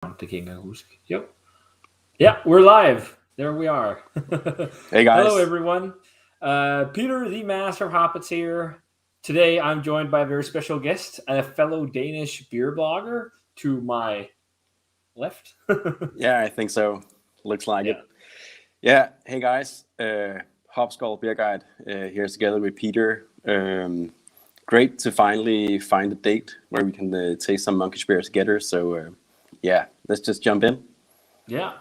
Det kan jeg ikke engang huske. Jo. Yeah, we're live. There we are. Hey guys. Hello, everyone. Peter, the Master of Hoppets here. Today, I'm joined by a very special guest, a fellow Danish beer blogger to my left. Yeah, I think so. Looks like Yeah. it. Yeah. Hey guys. HopSkullBeerGuide here together with Peter. Great to finally find a date where we can taste some monkish beer together. So yeah, let's just jump in. Yeah.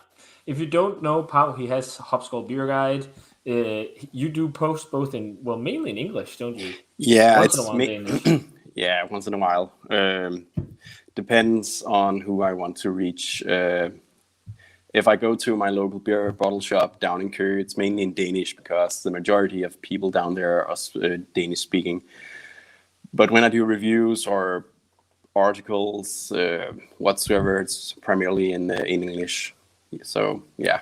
If you don't know Pau, he has Hopskull Beer Guide. You do post both mainly in English, don't you? Yeah, Once in a while in Danish. Yeah, once in a while. Depends on who I want to reach. If I go to my local beer bottle shop down in Køge, it's mainly in Danish because the majority of people down there are Danish speaking. But when I do reviews or articles whatsoever, it's primarily in English. So yeah.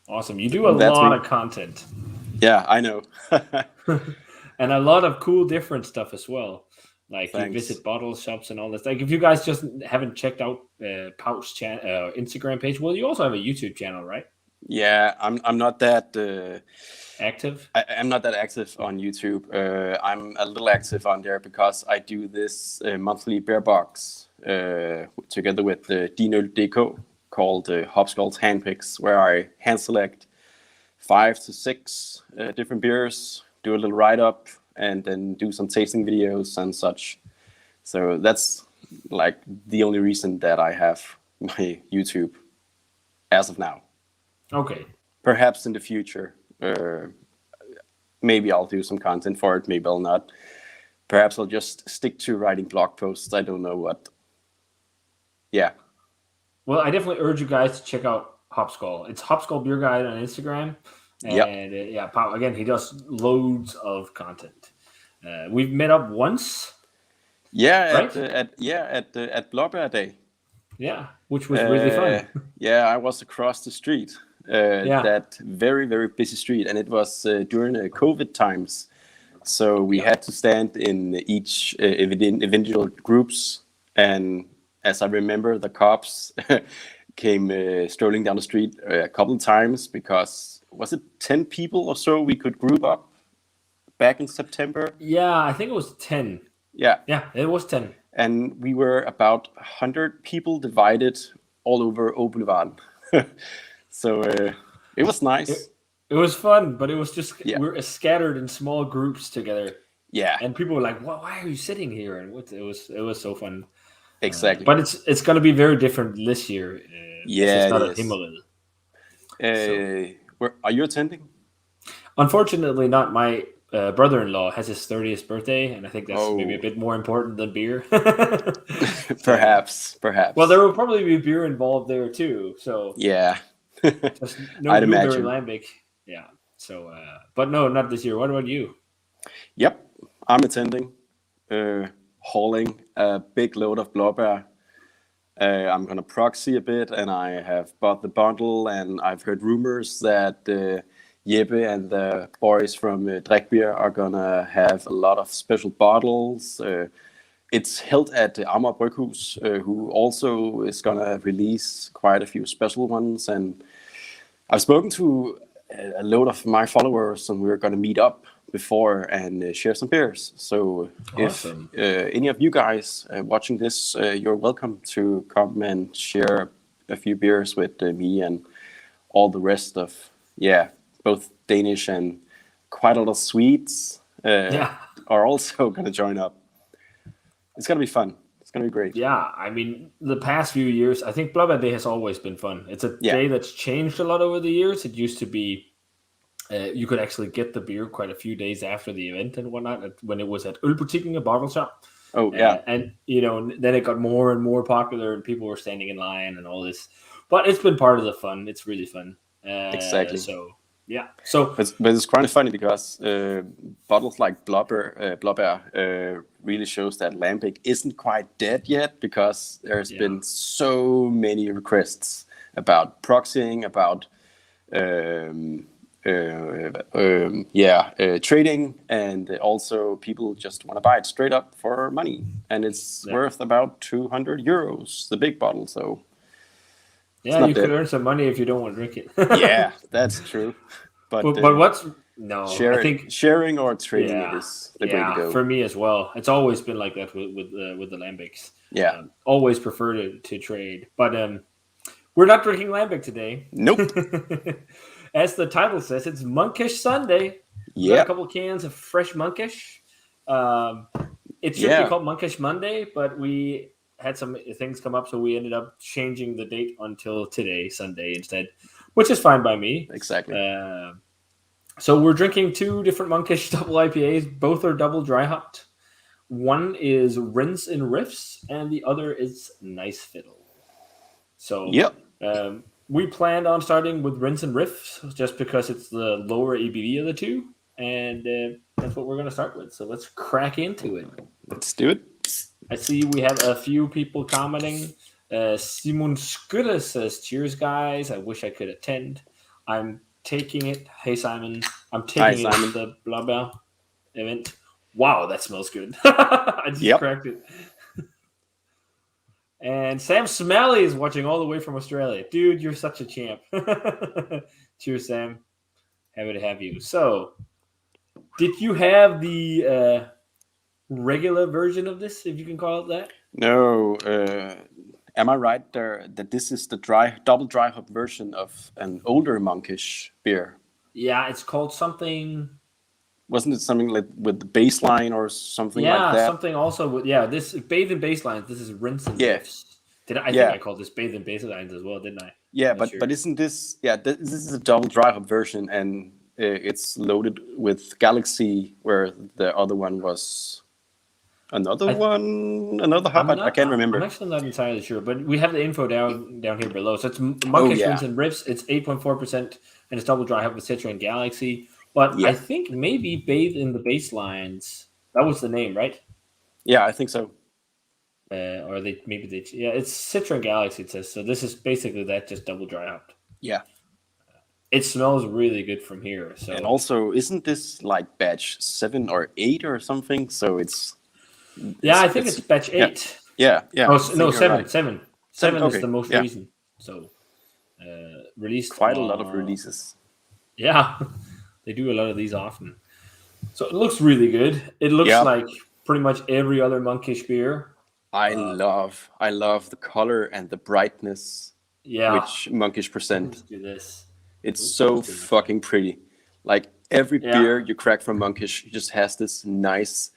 Awesome. You do a lot of content. Yeah, I know. And a lot of cool different stuff as well. Like Thanks. You visit bottle shops and all this. Like if you guys just haven't checked out Pau's Instagram page, well, you also have a YouTube channel, right? Yeah, I'm not that active. I'm not that active on YouTube. I'm a little active on there because I do this monthly beer box together with Dino.dk called HopSkull's Handpicks, where I hand select 5 to 6 different beers, do a little write-up, and then do some tasting videos and such. So that's like the only reason that I have my YouTube as of now. Okay. Perhaps in the future, maybe I'll do some content for it, maybe I'll not. Perhaps I'll just stick to writing blog posts. I don't know what. Yeah. Well, I definitely urge you guys to check out HopSkull. It's HopSkull Beer Guide on Instagram. And yeah, Pau, again, he does loads of content. We've met up once. Yeah, right? at Blåbær Day. Yeah, which was really fun. Yeah, I was across the street, that very, very busy street, and it was during COVID times. So we had to stand in each individual groups, and as I remember, the cops came strolling down the street a couple of times because was it 10 people or so we could group up back in September? Yeah, I think it was 10. Yeah, it was 10. And we were about 100 people divided all over Boulevard. So it was nice. It was fun, but it was just we're scattered in small groups together. Yeah, and people were like, "Well, why are you sitting here?" And it was so fun. Exactly. But it's going to be very different this year. Yeah, it's not at Himmel. Are you attending? Unfortunately, not. My brother-in-law has his 30th birthday, and I think that's maybe a bit more important than beer. Perhaps. Well, there will probably be beer involved there too. So yeah, just no I'd blueberry imagine. lambic. Yeah. So, but no, not this year. What about you? Yep, I'm attending. Hauling a big load of blåbær. I'm gonna proxy a bit, and I have bought the bundle, and I've heard rumors that Jeppe and the boys from Drekbeer are gonna have a lot of special bottles. It's held at Amager Bryghus, who also is gonna release quite a few special ones. And I've spoken to a load of my followers, and we're gonna meet up before and share some beers. So awesome. If any of you guys watching this, you're welcome to come and share a few beers with me and all the rest of both Danish and quite a lot of Swedes are also going to join up. It's going to be fun. It's going to be great. Yeah, I mean, the past few years, I think Blåbær Day has always been fun. It's a day that's changed a lot over the years. It used to be you could actually get the beer quite a few days after the event and whatnot when it was at Ølbutikken, a bottle shop. Oh, yeah. And, then it got more and more popular and people were standing in line and all this. But it's been part of the fun. It's really fun. Exactly. So, yeah. So, but it's kind of funny because bottles like Blåbær really shows that lambic isn't quite dead yet because there's been so many requests about proxying, about trading, and also people just want to buy it straight up for money, and it's worth about 200 euros, the big bottle. So yeah, you could earn some money if you don't want to drink it. Yeah, that's true. But what's I think sharing or trading it is the way to go for me as well. It's always been like that with the lambics. Yeah, always prefer to trade, but we're not drinking lambic today. Nope. As the title says, it's Monkish Sunday. We got a couple cans of fresh Monkish. It should be called Monkish Monday, but we had some things come up, so we ended up changing the date until today, Sunday, instead, which is fine by me. Exactly. So we're drinking 2 different Monkish double IPAs. Both are double dry hopped. One is Rinse and Riffs, and the other is Nice Fiddle. So we planned on starting with Rinse and Riffs just because it's the lower ABV of the 2, and that's what we're going to start with. So let's crack into it. Let's do it. I see we have a few people commenting. Simon Skudde says, "Cheers, guys. I wish I could attend. I'm taking it." Hey, Simon. I'm taking it to the blah blah event. Wow, that smells good. I just cracked it. And Sam Smalley is watching all the way from Australia. Dude, you're such a champ. Cheers, Sam. Happy to have you. So, did you have the regular version of this, if you can call it that? No. Am I right there that this is the double dry hop version of an older Monkish beer? Yeah, it's called something. Wasn't it something like with the baseline or something like that? Yeah, something also with this Bathe and Baselines. This is Rinse and Riffs. I think I called this Bathe and Baselines as well, didn't I? Yeah, but isn't this this is a double dry hop version, and it's loaded with Galaxy, where the other one was another hop. I can't remember. I'm actually not entirely sure, but we have the info down here below. So it's Monkish Rinse and Riffs. It's 8.4%, and it's double dry hop with Citra and Galaxy. But I think maybe Bathe in the Baselines. That was the name, right? Yeah, I think so. Or it's Citra and Galaxy, it says. So this is basically that, just double dry hopped. Yeah. It smells really good from here. So, and also, isn't this like batch 7 or 8 or something? So it's I think it's batch 8. Yeah. Oh, no, 7. Right. 7 is the most recent. So released quite a lot of releases. Yeah, they do a lot of these often. So it looks really good. It looks like pretty much every other Monkish beer. I love the color and the brightness which Monkish present. Let's do this. It's so fucking pretty. Like every beer you crack from Monkish just has this nice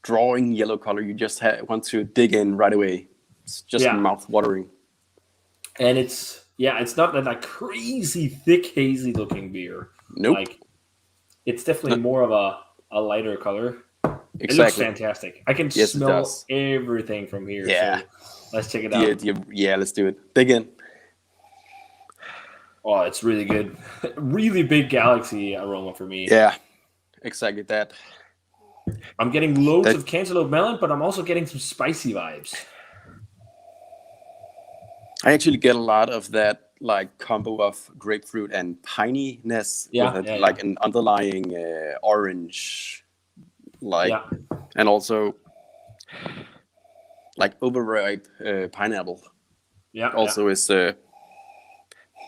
drawing yellow color. You just want to dig in right away. It's just mouth watering. And it's not that like crazy thick hazy looking beer. Nope. Like it's definitely more of a lighter color. Exactly. It looks fantastic. I can smell everything from here. Yeah. So let's check it out. Yeah, let's do it. Dig in. Oh, it's really good. Really big Galaxy aroma for me. Yeah, exactly that. I'm getting loads of cantaloupe melon, but I'm also getting some spicy vibes. I actually get a lot of that like combo of grapefruit and pininess with like an underlying orange, and also like overripe pineapple. Yeah, also is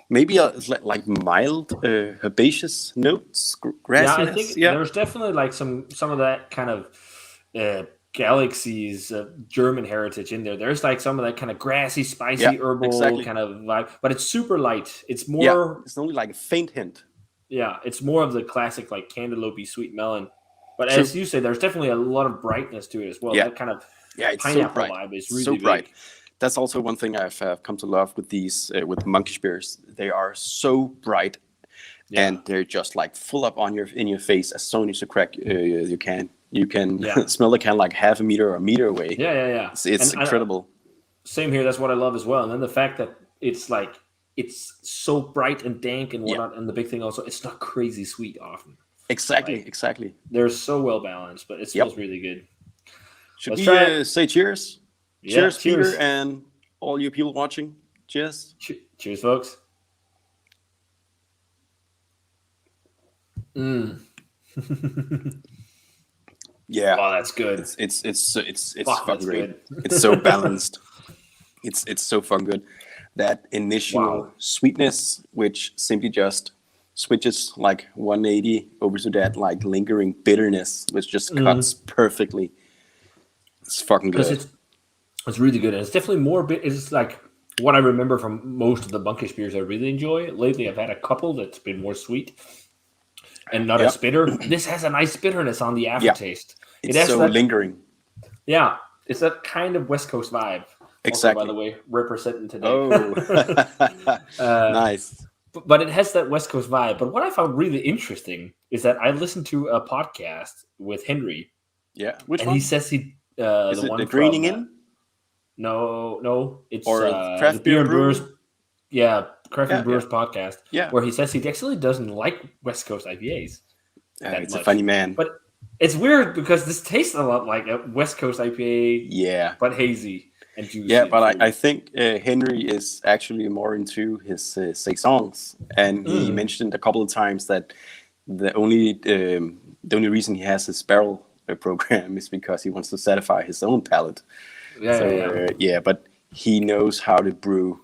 maybe like mild herbaceous notes, grassiness. Yeah, I think there's definitely like some of that kind of Galaxy's German heritage in there. There's like some of that kind of grassy, spicy, herbal kind of vibe, but it's super light. It's more. Yeah, it's only like a faint hint. Yeah, it's more of the classic like cantaloupe sweet melon. But as you say, there's definitely a lot of brightness to it as well. Yeah. That kind of it's pineapple so bright. vibe is really so bright. big. That's also one thing I've come to love with these with Monkish beers. They are so bright, and they're just like full up in your face as soon as you crack. You can smell the can like half a meter or a meter away. Yeah. It's incredible. Same here. That's what I love as well. And then the fact that it's so bright and dank and whatnot. And the big thing also, it's not crazy sweet often. Exactly. They're so well balanced, but it smells really good. Should we say cheers? Yeah, cheers, Peter, and all you people watching. Cheers. Cheers, folks. Mm. Yeah, Oh, that's good. it's Fuck, fucking that's great. good. It's so balanced. It's so fun good. That initial Wow. sweetness, which simply just switches like 180 over to that like lingering bitterness, which just cuts perfectly. It's fucking Because good. it's really good. And it's definitely more bit. It's like what I remember from most of the monkish beers I really enjoy. Lately, I've had a couple that's been more sweet and not as Yep. bitter. This has a nice bitterness on the Yeah. aftertaste. It It's has so that, lingering. yeah, it's that kind of West Coast vibe. Also, by the Exactly. way, representing today. Oh, nice. But it has that West Coast vibe. But what I found really interesting is that I listened to a podcast with Henry, Yeah. Which and he one? says Is the it the one Greening from In no, it's or the Craft Beer Beer and and Brewers, Brew? yeah, Craft Yeah, and yeah, Brewers podcast, yeah. where he says he actually doesn't like West Coast IPAs that It's a much. funny man. But it's weird because this tastes a lot like a West Coast IPA, Yeah. but hazy and Yeah, juicy and but I fruity. think Henry is actually more into his saisons, and he mentioned a couple of times that the only reason he has his barrel program is because he wants to satisfy his own palate. Yeah, So yeah, yeah. yeah, but he knows how to brew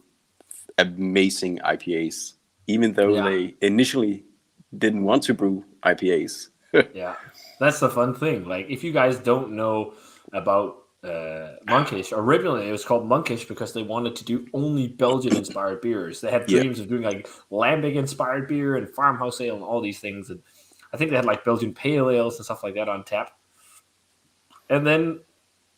amazing IPAs, even though Yeah. they initially didn't want to brew IPAs. Yeah, that's the fun thing. Like, if you guys don't know about Monkish, originally it was called Monkish because they wanted to do only Belgian-inspired beers. They had Yeah, dreams of doing like Lambic-inspired beer and farmhouse ale and all these things. And I think they had like Belgian pale ales and stuff like that on tap. And then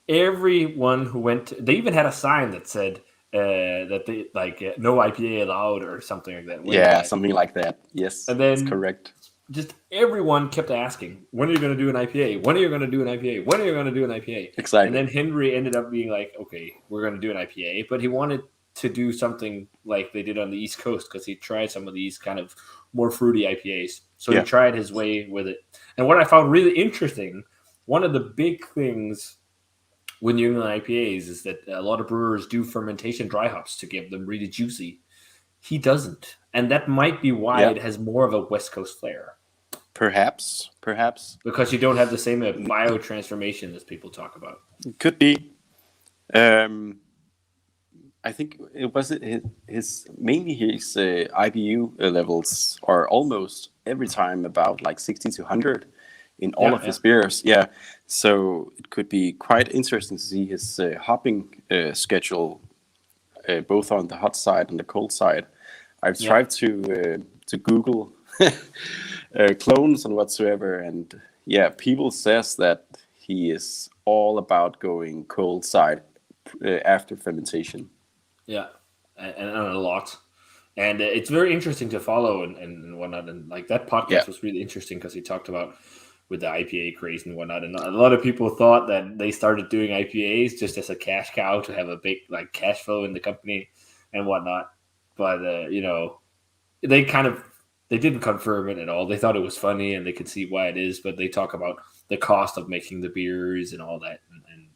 everyone who went, they even had a sign that said that they like no IPA allowed or something like that, way yeah, back. something like that. Yes, And that's then correct. just everyone kept asking, when are you going to do an IPA? When are you going to do an IPA? When are you going to do an IPA? And Exactly. then Henry ended up being like, okay, we're going to do an IPA. But he wanted to do something like they did on the East Coast because he tried some of these kind of more fruity IPAs. So he Yeah, tried his way with it. And what I found really interesting, one of the big things when you're doing IPAs is that a lot of brewers do fermentation dry hops to give them really juicy. He doesn't. And that might be why yeah. it has more of a West Coast flair Perhaps. because you don't have the same biotransformation as people talk about. Could be. Um, I think it was his mainly his IBU levels are almost every time about like 60 to 100 in all Yeah, of yeah, his beers. Yeah, so it could be quite interesting to see his hopping schedule, both on the hot side and the cold side. I've yeah, tried to Google clones and whatsoever, and yeah, people says that he is all about going cold side after fermentation. yeah, and a lot. And it's very interesting to follow and whatnot. And like that Yeah, podcast was really interesting because he talked about with the IPA craze and whatnot. And a lot of people thought that they started doing IPAs just as a cash cow to have a big like cash flow in the company and whatnot. But they kind of they didn't confirm it at all. They thought it was funny and they could see why it is, but they talk about the cost of making the beers and all that, and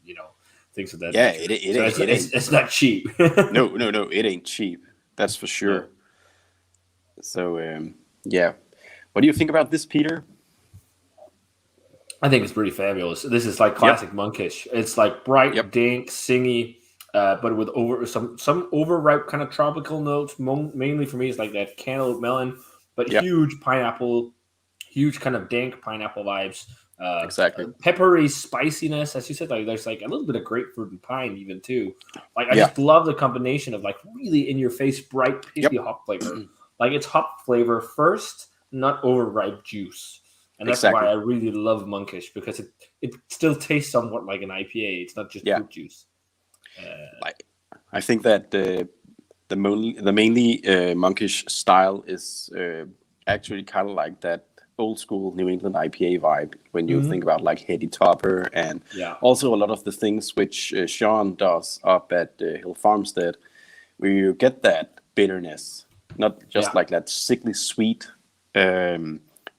things of that yeah, nature. So it ain't. it's not cheap. No, it ain't cheap. That's for No. sure. So yeah, what do you think about this, Peter? I think it's pretty fabulous. This is like Yep, classic monkish. It's like bright, yep, dank, singy, but with over some overripe kind of tropical notes. Mainly for me, it's like that cantaloupe melon, but yep, huge kind of dank pineapple vibes. exactly. Peppery spiciness, as you said. Like there's like a little bit of grapefruit and pine even too. Like I Yeah, just love the combination of like really in your face, bright, pithy yep, hop flavor. Like it's hop flavor first, not overripe juice. And that's why exactly. I really love monkish because it still tastes somewhat like an IPA. It's not just Yeah, fruit juice. like I think that the mainly monkish style is actually kind of like that old school New England IPA vibe when you think about like Heady Topper and Yeah, also a lot of the things which Sean does up at Hill Farmstead, where you get that bitterness, not just yeah, like that sickly sweet,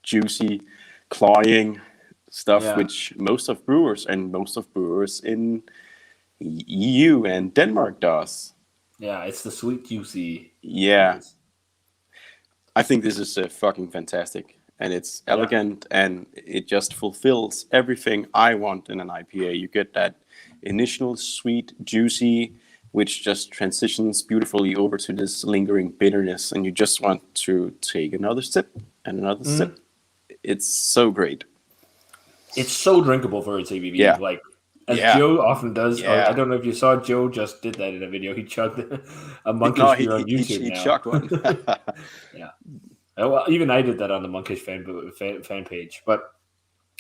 juicy, cloying stuff, yeah, which most of brewers in EU and Denmark does. yeah. It's the sweet, juicy Yeah, goodness. I think this is fucking fantastic. and it's elegant, and it just fulfills everything I want in an IPA. You get that initial sweet, juicy, which just transitions beautifully over to this lingering bitterness, and you just want to take another sip and another sip. It's so great. It's so drinkable for its ABV. Yeah. Like, as Joe often does. Yeah. I don't know if you saw, Joe just did that in a video. He chugged a Monkish beer on YouTube he now. chugged one. Yeah. Well, even I did that on the Monkish fan page. But,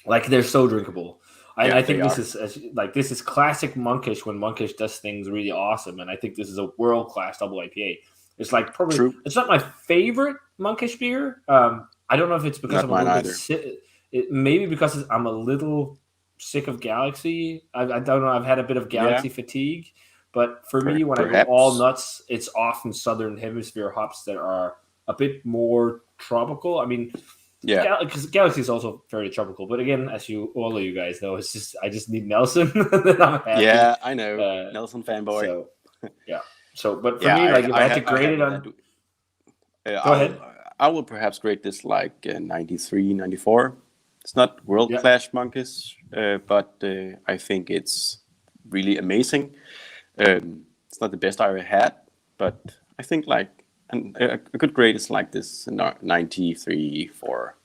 like, they're so drinkable. I think this is classic Monkish when Monkish does things really awesome. And I think this is a world-class double IPA. It's like probably... True. It's not my favorite Monkish beer. I don't know if it's because I'm a little bit... maybe because I'm a little... sick of Galaxy. I don't know. I've had a bit of Galaxy fatigue, but for me, when I go all nuts, it's often Southern Hemisphere hops that are a bit more tropical. I mean, because Galaxy is also very tropical. But again, as all of you guys know, it's just I just need Nelson. Then I'm happy. Yeah, I know. Nelson fanboy. So, yeah. So, but for me, like if I had to grade it on, go ahead. I will perhaps grade this like 93, 94. It's not world-class Monkish, but I think it's really amazing. It's not the best I ever had, but I think like a good grade is like this 93 for...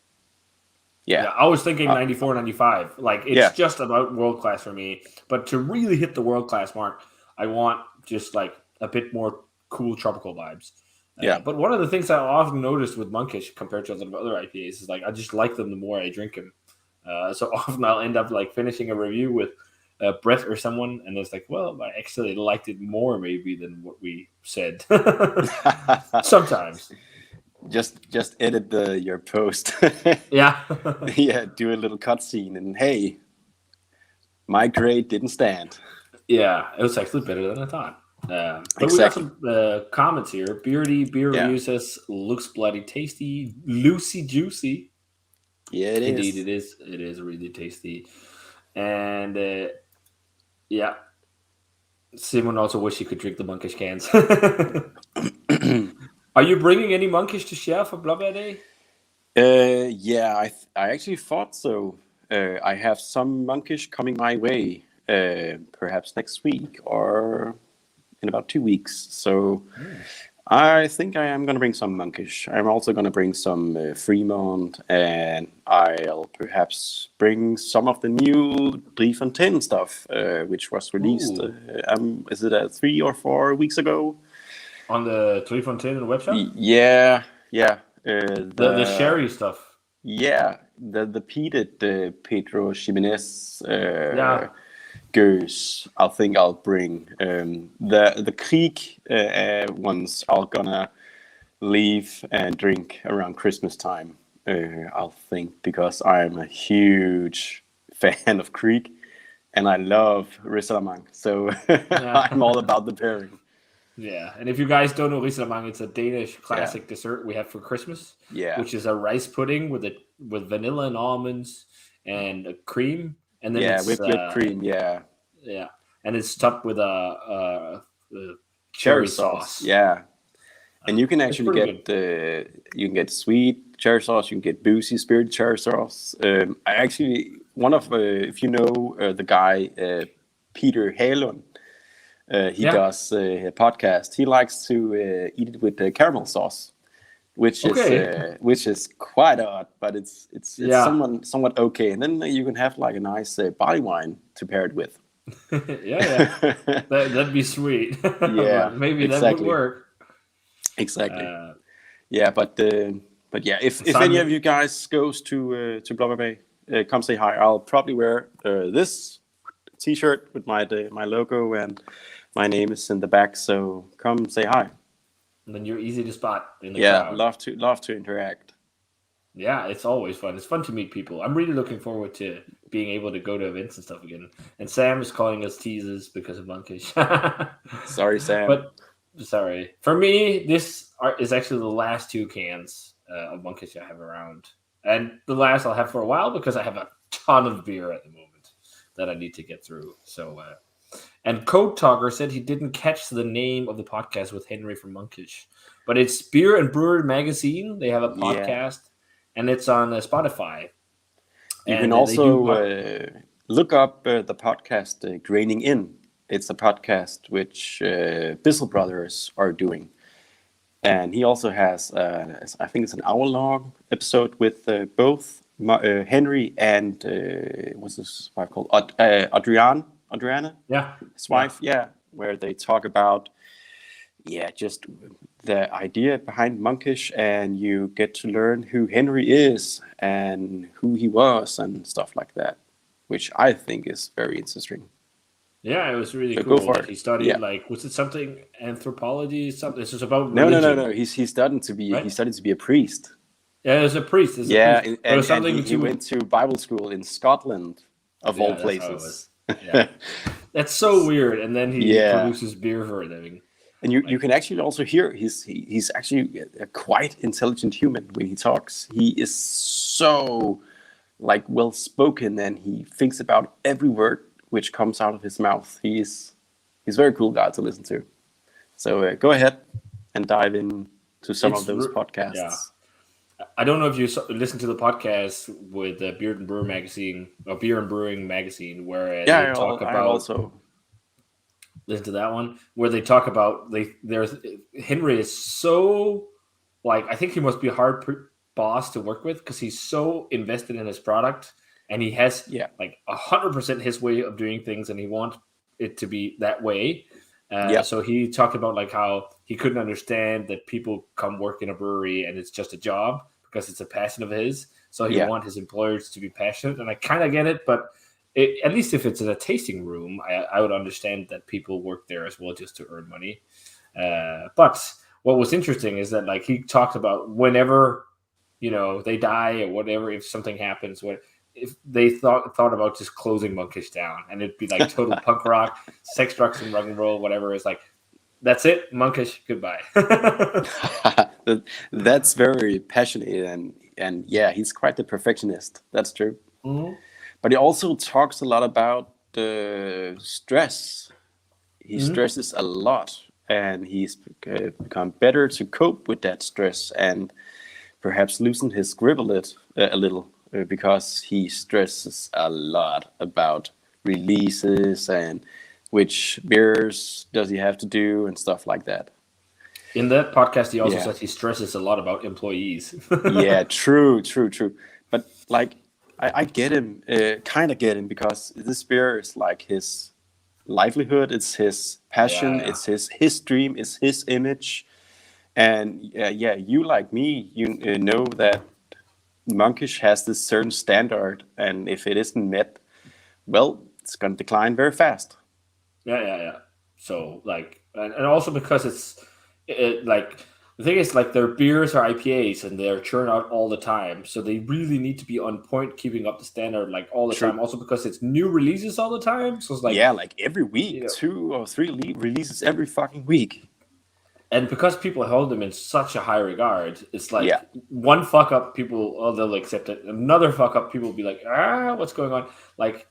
Yeah, I was thinking 94, 95. Like, it's just about world-class for me. But to really hit the world-class mark, I want just like a bit more cool tropical vibes. But one of the things I often noticed with Monkish compared to a lot of other IPAs is like I just like them the more I drink them. So often I'll end up like finishing a review with Brett or someone, and it's like, well, I actually liked it more maybe than what we said. Sometimes. Just edit your post. Yeah. Do a little cutscene, and hey, my grade didn't stand. Yeah, it was actually better than I thought. But we got some comments here. Beardy Beer Review says, looks bloody tasty, loosey juicy. Yeah, it is. Indeed, it is. It is really tasty. And Simon also wish he could drink the Monkish cans. Are you bringing any Monkish to share for Blubber Day? I actually thought so. I have some Monkish coming my way, perhaps next week or in about 2 weeks. So I think I am going to bring some Monkish. I'm also going to bring some Fremont, and I'll perhaps bring some of the new Prefontaine stuff, which was released, is it 3 or 4 weeks ago? On the Prefontaine website? Yeah. The sherry stuff. Yeah, the peated Pedro Ximenez goose. I think I'll bring the Krieg ones. I'm gonna leave and drink around Christmas time. I'll think, because I'm a huge fan of Krieg, and I love Risalamang. So I'm all about the pairing. Yeah, and if you guys don't know Risalamang, it's a Danish classic dessert we have for Christmas. Yeah, which is a rice pudding with vanilla and almonds and a cream, and then whipped cream. Yeah, and it's topped with a cherry sauce. Yeah, and you can actually get sweet cherry sauce. You can get boozy spirit cherry sauce. I actually if you know the guy Peter Halund. He does a podcast. He likes to eat it with caramel sauce, which is quite odd, but it's somewhat okay. And then you can have like a nice barley wine to pair it with. That'd be sweet. Maybe that would work. Exactly. But if any of you guys goes to Blubber Bay, come say hi. I'll probably wear this T-shirt with my logo, and my name is in the back, so come say hi. And then you're easy to spot in the crowd. love to interact. Yeah, it's always fun. It's fun to meet people. I'm really looking forward to being able to go to events and stuff again. And Sam is calling us teases because of Monkish. Sorry, Sam. But sorry. For me, this is actually the last 2 cans of Monkish I have around. And the last I'll have for a while, because I have a ton of beer at the moment that I need to get through. So, and Code Talker said he didn't catch the name of the podcast with Henry from Monkish, but it's Beer and Brewery Magazine. They have a podcast, and it's on Spotify. You can also look up the podcast Graining In. It's a podcast which Bissell Brothers are doing. And he also has, I think it's an hour-long episode with both Henry and, what's his wife called? Adriana? Yeah. His wife, where they talk about, just the idea behind Monkish, and you get to learn who Henry is and who he was and stuff like that, which I think is very interesting. Yeah, it was really So cool. go for it. He studied was it something anthropology? Something. This was about religion. No. He studied to be right? he studied to be a priest. Yeah, as a priest. And he went to Bible school in Scotland, of all places. Yeah, that's so weird. And then he produces beer for a living. And you can actually also hear he's actually a quite intelligent human when he talks. He is so well spoken, and he thinks about every word which comes out of his mouth. He's a very cool guy to listen to. So go ahead and dive into some of those podcasts. Yeah. I don't know if you listen to the podcast with Beard and Brewer magazine or Beer and Brewing magazine, where they talk about. Listen to that one where they talk about Henry is so I think he must be a hard boss to work with because he's so invested in his product, and he has 100% his way of doing things, and he wants it to be that way. So he talked about how he couldn't understand that people come work in a brewery and it's just a job because it's a passion of his. So he wants his employers to be passionate, and I kind of get it, but at least if it's in a tasting room, I would understand that people work there as well just to earn money. But what was interesting is that he talked about whenever they die or whatever, if something happens, if they thought about just closing Monkish down, and it'd be total punk rock, sex, drugs, and rock and roll, whatever. It's that's it, Monkish, goodbye. That's very passionate, and he's quite the perfectionist. That's true. Mm-hmm. But he also talks a lot about stress. He stresses a lot, and he's become better to cope with that stress, and perhaps loosen his grip a little, because he stresses a lot about releases and which beers does he have to do and stuff like that. In that podcast, he also says he stresses a lot about employees. True. But I get him, kind of get him, because this beer is his livelihood, it's his passion, it's his dream, it's his image. And you like me, you know that Monkish has this certain standard, and if it isn't met, well, it's going to decline very fast. Yeah. So and also because the thing is, their beers are IPAs and they're churned out all the time. So they really need to be on point, keeping up the standard all the time. Also because it's new releases all the time. So it's every week, 2 or 3 releases every fucking week. And because people hold them in such a high regard, it's one fuck up, they'll accept it. Another fuck up, people will be what's going on?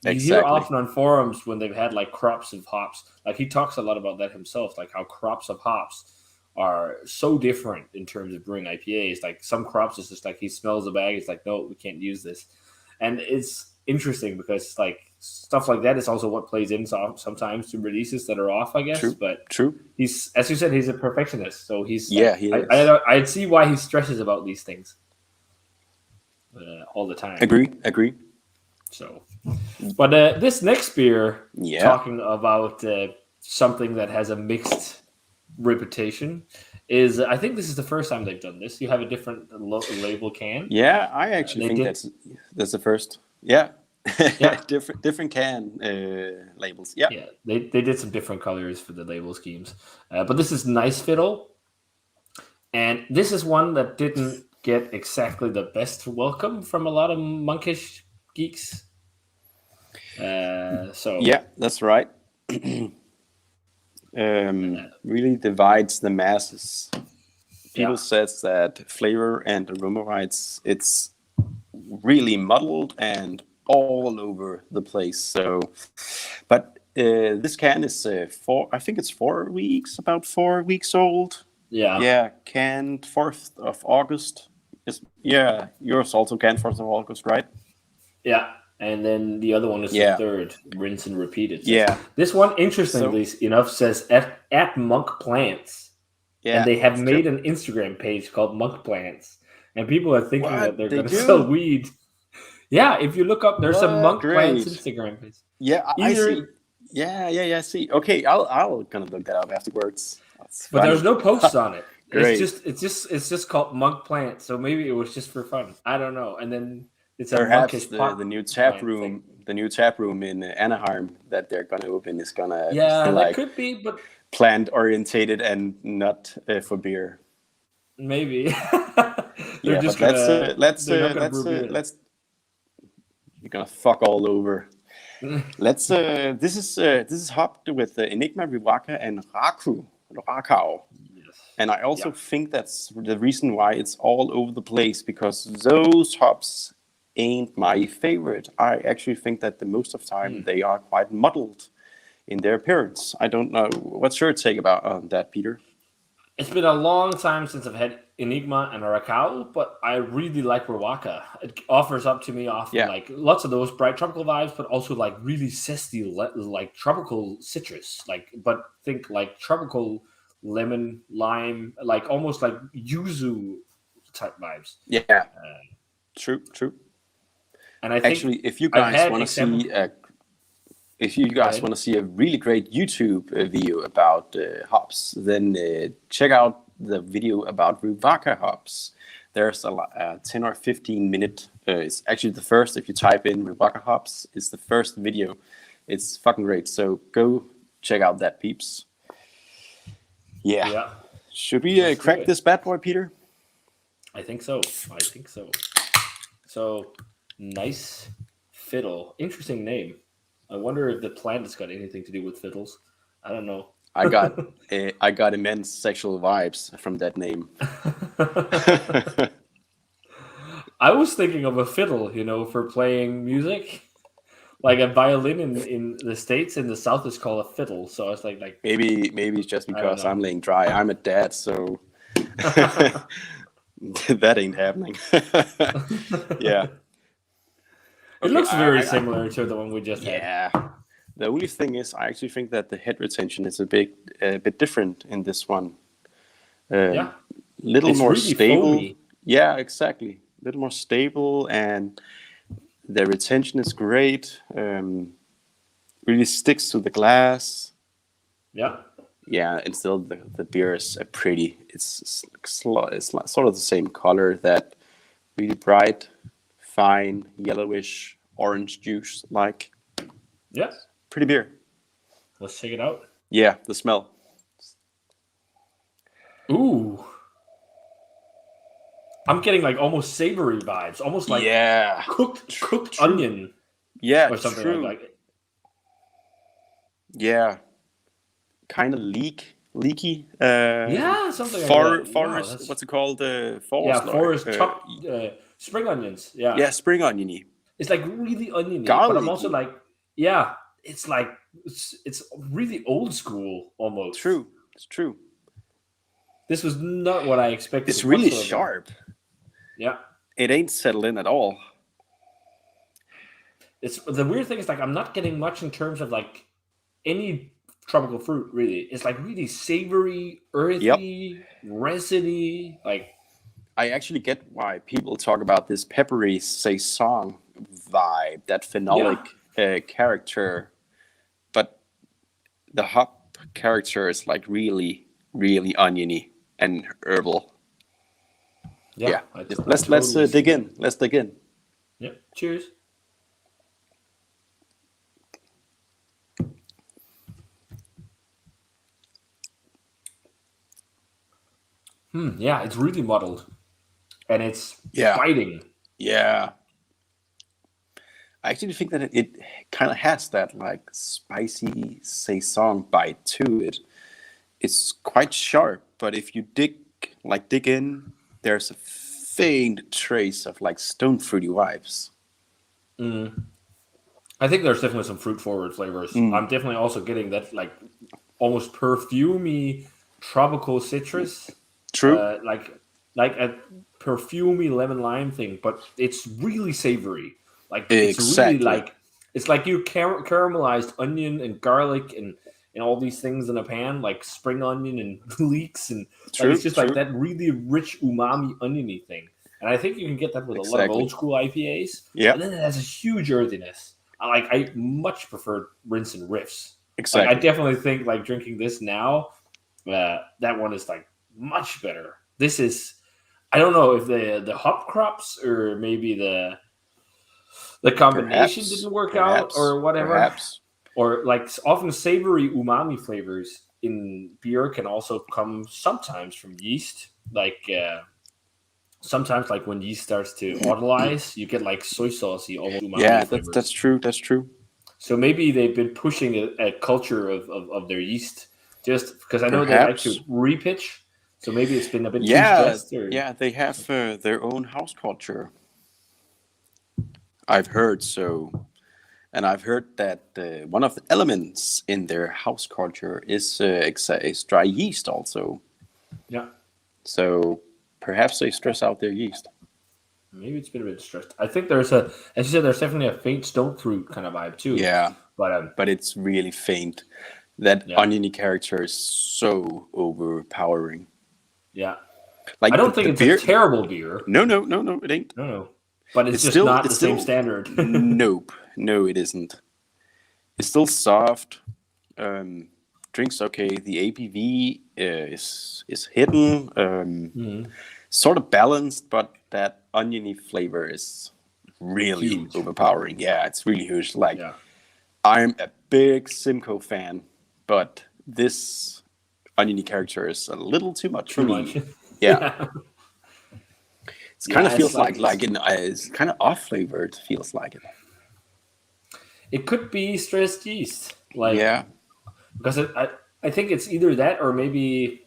You hear often on forums when they've had crops of hops. He talks a lot about that himself, how crops of hops are so different in terms of brewing IPAs. Some crops is just he smells the bag. It's no, we can't use this. And it's interesting because stuff like that is also what plays in sometimes to releases that are off, I guess. True. He's, as you said, he's a perfectionist. So he is. I'd see why he stresses about these things all the time. Agree. So, but this next beer, talking about something that has a mixed reputation, is I think this is the first time they've done this. You have a different label can. Yeah, I actually think that's the first. Yeah. different can labels. Yeah, they did some different colors for the label schemes, but this is Nice Fiddle, and this is one that didn't get exactly the best welcome from a lot of Monkish geeks. That's right. Really divides the masses. People says that flavor and aroma-wise, it's really muddled and all over the place. So, but this can is I think it's 4 weeks, about 4 weeks old. Yeah, canned 4th of August Yours also Canfor's of August, right? Yeah. And then the other one is the third, rinse and repeat. It says. This one, interestingly enough, says at Monk Plants. Yeah, and they have made an Instagram page called Monk Plants. And people are thinking that they're going to sell weed. Yeah, if you look up, there's a Monk Plants Instagram page. Yeah, I see. Yeah, I see. Okay, I'll gonna look that up afterwards. But there's no posts on it. It's just called Monk Plants. So maybe it was just for fun. I don't know. And then it's perhaps the new tap room, the new tap room in Anaheim that they're gonna open is gonna that could be, but plant orientated and not for beer. Maybe. Let's you're gonna fuck all over. Let's this is hopped with Enigma, Riwaka, and Rakau. Yes. And I also think that's the reason why it's all over the place, because those hops ain't my favorite. I actually think that the most of the time they are quite muddled in their appearance. I don't know. What's your take about that, Peter? It's been a long time since I've had Enigma and Rakau, but I really like Riwaka. It offers up to me often like lots of those bright tropical vibes, but also like really zesty, like tropical citrus. But think like tropical lemon, lime, like almost like yuzu type vibes. Yeah, true. And I think actually, if you guys want to see a really great YouTube video about hops, then check out the video about Riwaka hops. There's a 10 or 15 minute. It's actually the first. If you type in Riwaka hops, it's the first video. It's fucking great. So go check out that, peeps. Yeah. Should we crack this bad boy, Peter? I think so. So nice Fiddle. Interesting name. I wonder if the plant has got anything to do with fiddles. I don't know. I got immense sexual vibes from that name. I was thinking of a fiddle, for playing music. Like a violin in the States, in the South is called a fiddle. So I was like maybe it's just because I'm laying dry. I'm a dad, so that ain't happening. Yeah. It looks very similar to the one we just had. Yeah. The only thing is, I actually think that the head retention is a bit different in this one. Little more really stable. Foamy. Yeah, exactly. A little more stable, and the retention is great. Really sticks to the glass. Yeah. Yeah, and still the beer is pretty. It's sort of the same color, that really bright, fine, yellowish, orange juice, like. Yeah. Pretty beer. Let's check it out. Yeah, the smell. Ooh. I'm getting like almost savory vibes, almost like cooked onion. Yeah, or something true. like that. Yeah. Kind of leaky. Something like that. Forest, wow, what's it called? Forest. Yeah, forest chopped spring onions. Yeah. Yeah, spring oniony. It's like really oniony, garlicky. But I'm also like, it's like it's really old school almost. True, it's true. This was not what I expected. It's really sharp. Yeah, it ain't settled in at all. It's the weird thing is like I'm not getting much in terms of like any tropical fruit. Really, it's like really savory, earthy, resiny. Like I actually get why people talk about this peppery saison vibe, that phenolic character. But the hop character is like really, really oniony and herbal. Yeah. Let's dig in. Let's dig in. Yeah. Cheers. Yeah, it's really muddled, and it's biting. Yeah. I actually think that it kind of has that like spicy saison bite to it. It's quite sharp, but if you dig in, there's a faint trace of like stone fruity vibes. I think there's definitely some fruit forward flavors. I'm definitely also getting that like almost perfumey tropical citrus. True. Like like a perfumey lemon lime thing, but it's really savory. Like it's really Exactly. like it's like you caramelized onion and garlic and all these things in a pan, like spring onion and leeks, and like it's True, just like true. that really rich umami oniony thing. And I think you can get that with a lot of Exactly. old school IPAs, Yeah, and then it has a huge earthiness. I much prefer Rinse and Riffs. Like I exactly. definitely think like drinking this now, that one is like much better. This is I don't know if the hop crops or maybe the combination Perhaps, didn't work out perhaps, or whatever, perhaps. or like often savory umami flavors in beer can also come sometimes from yeast. Like sometimes, like when yeast starts to autolyze, you get like soy saucy, almost umami Yeah, that's flavors. true. That's true. So maybe they've been pushing a culture of their yeast just because I know they like to Perhaps. repitch. So maybe it's been a bit too Yeah, stressed or yeah. They have their own house culture. I've heard so, and I've heard that one of the elements in their house culture is dry yeast also. yeah. So perhaps they stress out their yeast. Maybe it's been a bit stressed. I think there's a, as you said, there's definitely a faint stone fruit kind of vibe too. Yeah, But but it's really faint. That yeah, oniony character is so overpowering. yeah. I Like don't think the it's a beer. terrible beer. No, no, no, no. It ain't. No, no. But it's It's just still. not It's the same still. standard. Nope. No, it isn't. It's still soft. Um, Drinks okay. The ABV is hidden. Mhm. Sort of balanced, but that oniony flavor is really Huge. overpowering. Yeah, it's really huge. Like Yeah. I'm a big Simcoe fan, but this oniony character is a little too much for Too much. me. Yeah, yeah. it kind of Yeah. It's feels like like it's kind of off flavored. Feels like it. it could be stressed yeast. Like Yeah. because I think it's either that or maybe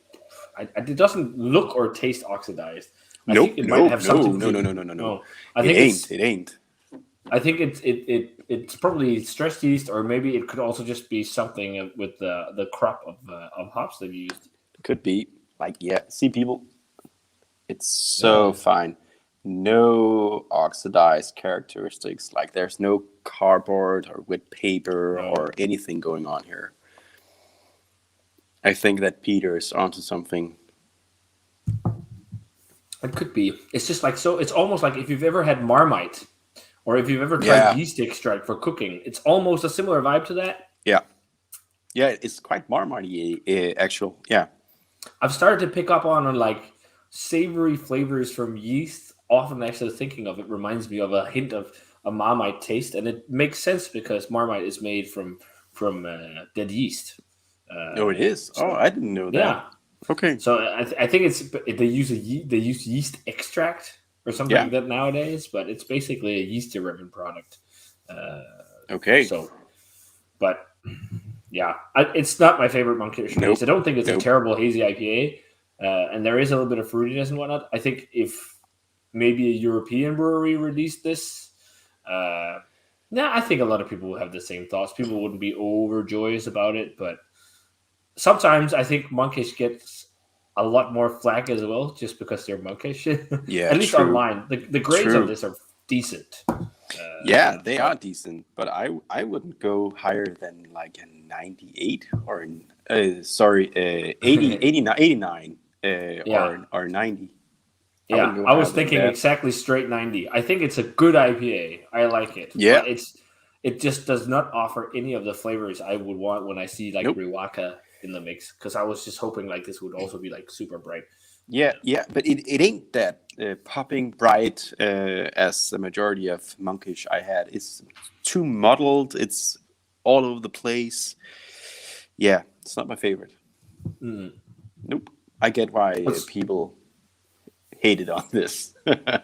it doesn't look or taste oxidized. I think Nope. it might Nope. have No. something No. No. to No. No. No. No. no. I It think ain't. it's It ain't. I think it's probably stress yeast, or maybe it could also just be something with the crop of hops they've used. Could be. Like yeah. See people. It's so Yeah, fine. No oxidized characteristics. Like there's no cardboard or wet paper no, or anything going on here. I think that Peter is onto something. it could be. It's just like so. It's almost like if you've ever had Marmite, or if you've ever tried Yeah. yeast extract for cooking. It's almost a similar vibe to that. Yeah. Yeah. It's quite Marmite actual. Yeah. I've started to pick up on like savory flavors from yeast. Often, actually thinking of it reminds me of a hint of a Marmite taste, and it makes sense because Marmite is made from dead yeast. Oh, it is. Oh, So I didn't know that. yeah, Okay. so I think they they use yeast extract or something Yeah. like that nowadays, but it's basically a yeast derivative product. Uh, Okay. so, but yeah, it's not my favorite Monkish taste. I Nope. don't think it's a Nope. terrible hazy IPA, and there is a little bit of fruitiness and whatnot. I think if maybe a European brewery released this, I think a lot of people will have the same thoughts. People wouldn't be overjoyous about it, but sometimes I think Monkish gets a lot more flack as well, just because they're Monkish. Yeah. At least True. online, the grades on True. this are decent. Yeah, they are But decent, but I wouldn't go higher than like a 98 or sorry, 80, 89, 89 yeah, or 90. I yeah, wouldn't go I higher was than thinking that. exactly straight 90. I think it's a good IPA. I like it, Yeah. but it just does not offer any of the flavors I would want when I see like Nope. Riwaka in the mix. Because I was just hoping like this would also be like super bright. Yeah, yeah, but it ain't that popping bright as the majority of Monkish I had. It's too muddled. It's all over the place. Yeah, it's not my favorite. Mm. Nope. I get why What's people hated on this.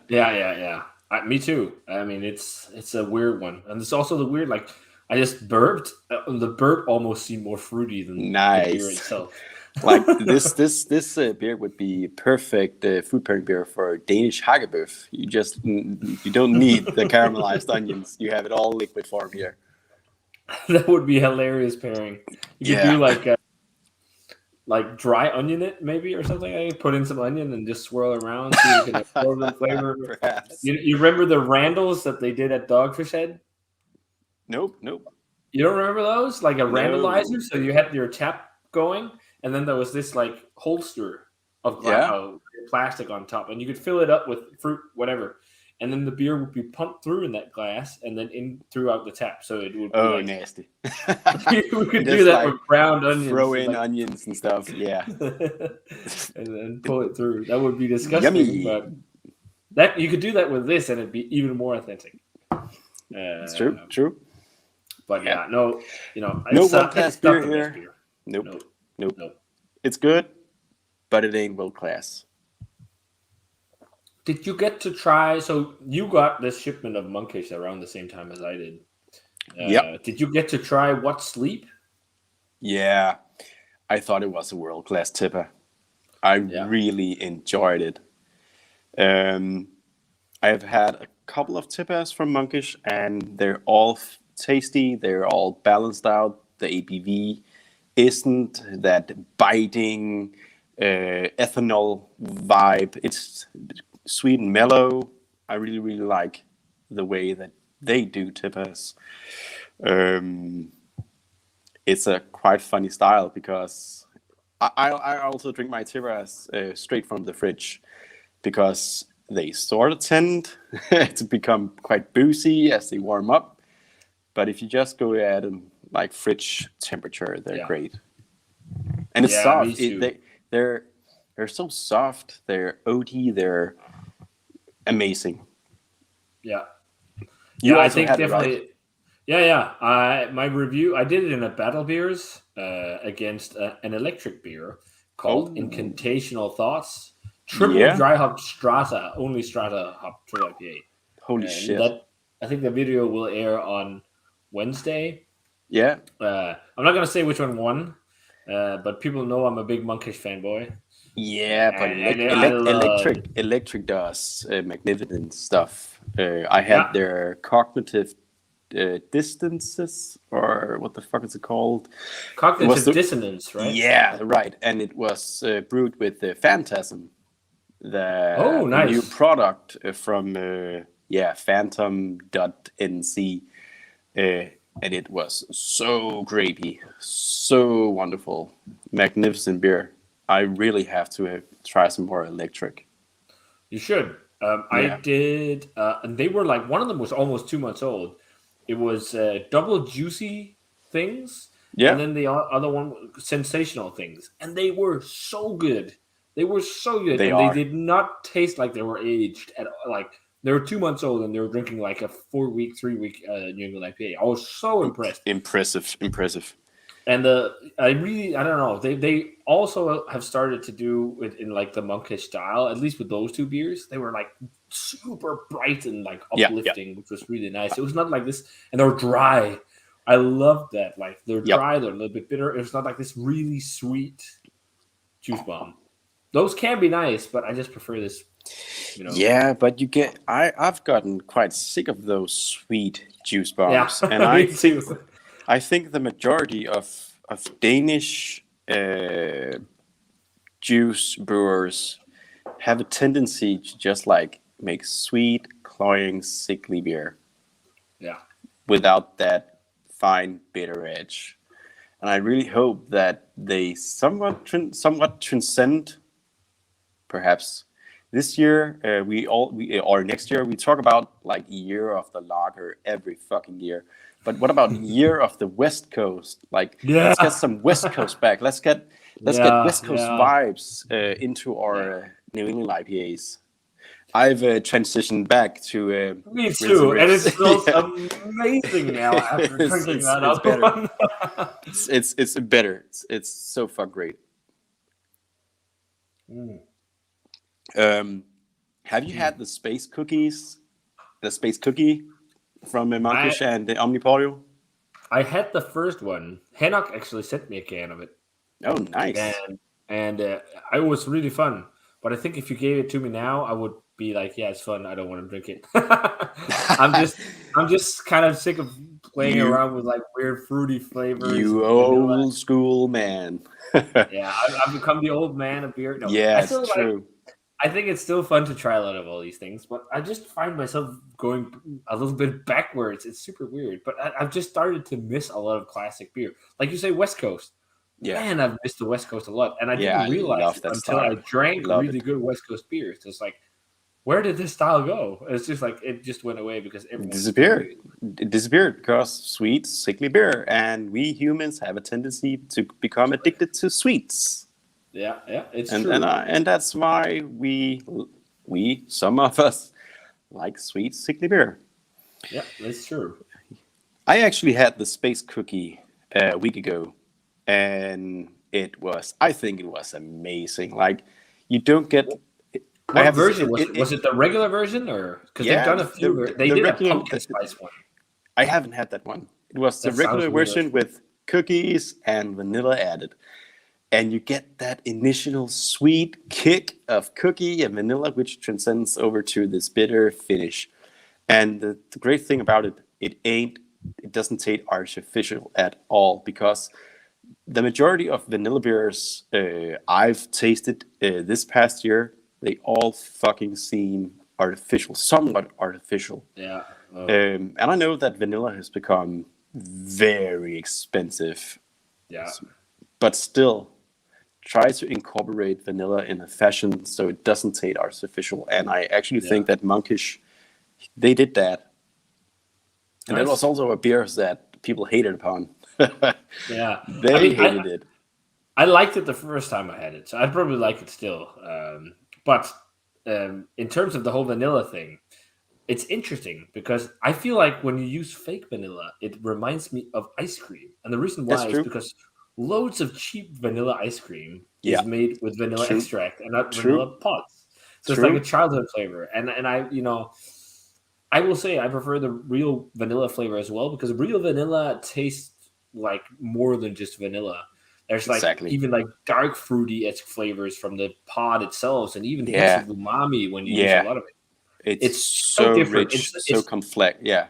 yeah. Me too. I mean, it's a weird one, and it's also the weird like I just burped. The burp almost seemed more fruity than the beer Nice. itself. Like this beer would be perfect food pairing beer for Danish hagebøf. You don't need the caramelized onions. You have it all liquid form here. That would be hilarious pairing. You could Yeah. do like like dry onion it maybe or something. I put in some onion and just swirl around, see if you can absorb the flavor. Perhaps. You remember the Randalls that they did at Dogfish Head? Nope. You don't remember those? Like a No. Randallizer? So you had your tap going, and then there was this like holster of Yeah. plastic on top, and you could fill it up with fruit, whatever. And then the beer would be pumped through in that glass and then in throughout the tap. So it would be like, nasty. we could Just do that like with ground onions. throw in onions and stuff. Yeah. And then pull it through. That would be disgusting. Yummy. But that you could do that with this and it'd be even more authentic. It's true. But no world-class beer the here. best beer. Nope. It's good, but it ain't world class. Did you get to try? So you got this shipment of Monkish around the same time as I did. Yep. Did you get to try What Sleep? Yeah, I thought it was a world class tipper. I really enjoyed it. I have had a couple of tippers from Monkish, and they're all tasty. They're all balanced out. The ABV isn't that biting ethanol vibe. It's sweet and mellow. I really, really like the way that they do tippers. It's a quite funny style because I also drink my tippers straight from the fridge because they sort of tend to become quite boozy as they warm up. But if you just go at them like fridge temperature, they're great. And it's soft. They're so soft. They're oaty. They're amazing. Yeah. I think definitely. Right? Yeah. My review, I did it in a battle beers against an electric beer called Incantational Thoughts. Triple dry hop strata, only strata hop triple IPA. Holy shit. I think the video will air on Wednesday. Yeah. I'm not going to say which one won, but people know I'm a big Monkish fanboy. Yeah, but electric does magnificent stuff. I had their cognitive distances, or what the fuck is it called? Cognitive dissonance, right? Yeah, right. And it was brewed with the Phantasm, the new product from Phantom.nc. And it was so grapey, so wonderful, magnificent beer. I really have to try some more electric. You should. I did, and they were like, one of them was almost 2 months old. It was double juicy things, and then the other one, sensational things, and they were so good. They did not taste like they were aged at all. Like they were 2 months old, and they were drinking like a 4-week, 3-week New England IPA. I was so impressed. Impressive. And I don't know. They also have started to do it in like the Monkish style. At least with those two beers, they were like super bright and like uplifting, which was really nice. It was not like this, and they were dry. I loved that. Like they're dry, they're a little bit bitter. It's not like this really sweet juice bomb. Those can be nice, but I just prefer this. Yeah, but I've gotten quite sick of those sweet juice bombs, and I think the majority of Danish juice brewers have a tendency to just like make sweet, cloying, sickly beer. Yeah. Without that fine, bitter edge. And I really hope that they somewhat transcend, perhaps. This year, or next year, we talk about like year of the lager every fucking year. But what about year of the West Coast? Like, let's get some West Coast back. Let's get West Coast vibes into our New England IPAs. I've transitioned back to me too, and it smells amazing now after drinking that other one. It's better. It's so fuck great. Have you had the space cookies? The space cookie from Monkish and the Omnipollo? I had the first one. Henok actually sent me a can of it. Oh, nice. And it was really fun. But I think if you gave it to me now, I would be like, yeah, it's fun. I don't want to drink it. I'm just kind of sick of playing around with like weird fruity flavors. You And vanilla. old school man. Yeah, I've become the old man of beer. No, Yeah, I it's still true. I think it's still fun to try a lot of all these things, but I just find myself going a little bit backwards. It's super weird, but I've just started to miss a lot of classic beer. Like you say, West Coast. Yeah. Man, I've missed the West Coast a lot, and I Yeah, didn't I realize love it that until style. I drank Love really it. good West Coast beers. It's like, where did this style go? It's just like it just went away because everyone Disappeared. It disappeared because sweet, sickly beer, and we humans have a tendency to become addicted to sweets. Yeah, it's and true. And that's why we some of us like sweet, sickly beer. Yeah, that's true. I actually had the space cookie a week ago, and I think it was amazing. Like, you don't get. What version was it? Was it the regular version, or because they've done a few? They did a pumpkin spice one. I haven't had that one. It was the regular version with cookies and vanilla added. And you get that initial sweet kick of cookie and vanilla, which transcends over to this bitter finish. And the great thing about it, it doesn't taste artificial at all, because the majority of vanilla beers I've tasted this past year, they all fucking seem artificial, somewhat artificial. Yeah. And I know that vanilla has become very expensive. Yeah. But still, try to incorporate vanilla in a fashion so it doesn't taste artificial. And I actually think that Monkish, they did that. And that was also a beer that people hated upon. Yeah. They hated it. I liked it the first time I had it, so I'd probably like it still. But in terms of the whole vanilla thing, it's interesting because I feel like when you use fake vanilla, it reminds me of ice cream. And the reason why is because loads of cheap vanilla ice cream is made with vanilla extract and not vanilla pods. So it's like a childhood flavor. And I will say I prefer the real vanilla flavor as well, because real vanilla tastes like more than just vanilla. There's like even like dark fruity-esque flavors from the pod itself, and even hints of umami when you use a lot of it. It's so different. Rich, it's so complex. Yeah.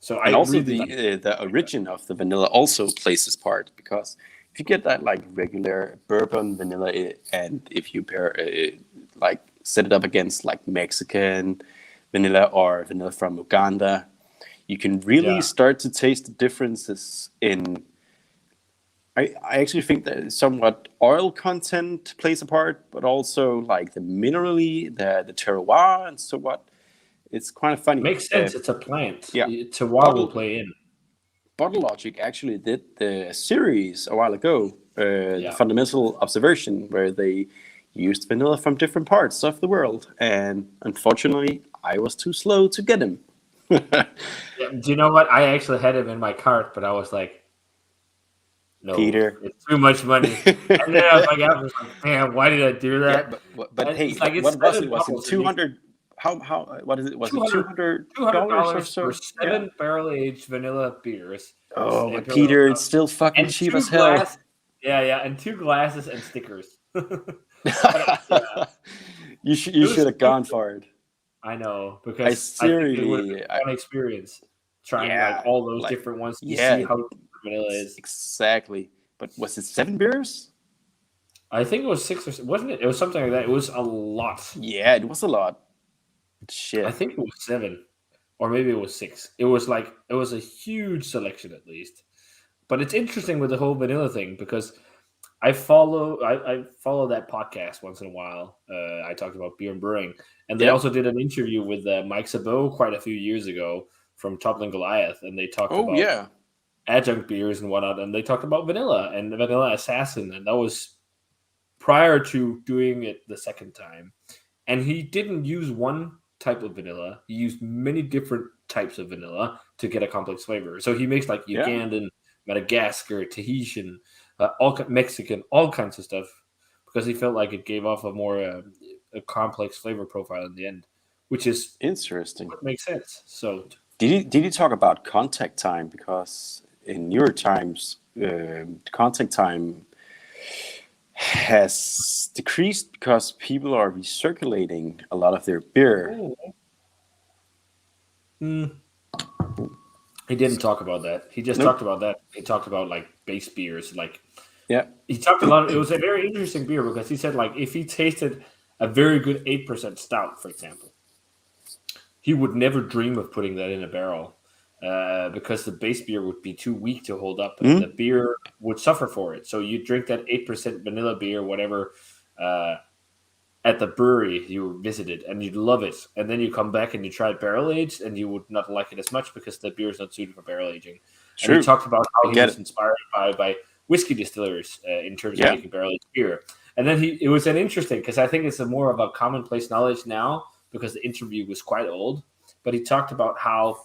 So and also the origin of the vanilla also plays its part, because if you get that like regular bourbon vanilla, and if you pair like set it up against like Mexican vanilla or vanilla from Uganda, you can really start to taste the differences in. I actually think that somewhat oil content plays a part, but also like the minerally, the terroir, and so what. It's kind of funny. Makes sense. It's a plant. Yeah. Terroir will play in. Bottle Logic actually did the series a while ago, the fundamental observation, where they used vanilla from different parts of the world, and unfortunately, I was too slow to get him. Do you know what? I actually had him in my cart, but I was like, no, Peter, it's too much money. And then I was like, damn, why did I do that? Yeah, but hey, what was it? Was it 200? What is it? Was it $200 or so? For 7 barrel-aged vanilla beers. Oh, but Peter, it's still fucking cheap as hell. And 2 glasses and stickers. You should have gone for it. I know, because I think it would have been a fun experience trying like all those different ones to see how vanilla is. Exactly. But was it 7 beers? I think it was 6 or wasn't it? It was something like that. It was a lot. Yeah, it was a lot. Shit. I think it was 7, or maybe it was 6. It was a huge selection at least. But it's interesting with the whole vanilla thing, because I follow that podcast once in a while. I talked about beer and brewing, and they also did an interview with Mike Sabot quite a few years ago from Toppling Goliath, and they talked about adjunct beers and whatnot, and they talked about vanilla and the Vanilla Assassin, and that was prior to doing it the second time. And he didn't use one type of vanilla; he used many different types of vanilla to get a complex flavor. So he makes like Ugandan, Madagascar, Tahitian, all Mexican, all kinds of stuff, because he felt like it gave off a more a complex flavor profile in the end, which is interesting. Makes sense. So did you talk about contact time? Because in newer times, contact time has decreased because people are recirculating a lot of their beer. He didn't talk about that. He just talked about that. He talked about like base beers. Like, he talked a lot. It was a very interesting beer because he said like if he tasted a very good 8% stout, for example, he would never dream of putting that in a barrel because the base beer would be too weak to hold up, and the beer would suffer for it. So you drink that 8% vanilla beer, whatever. At the brewery you visited, and you'd love it, and then you come back and you try it barrel aged, and you would not like it as much because the beer is not suited for barrel aging. True. And he talked about how he was inspired by whiskey distillers in terms of making barrel aged beer. And then it was an interesting because I think it's more of a commonplace knowledge now because the interview was quite old. But he talked about how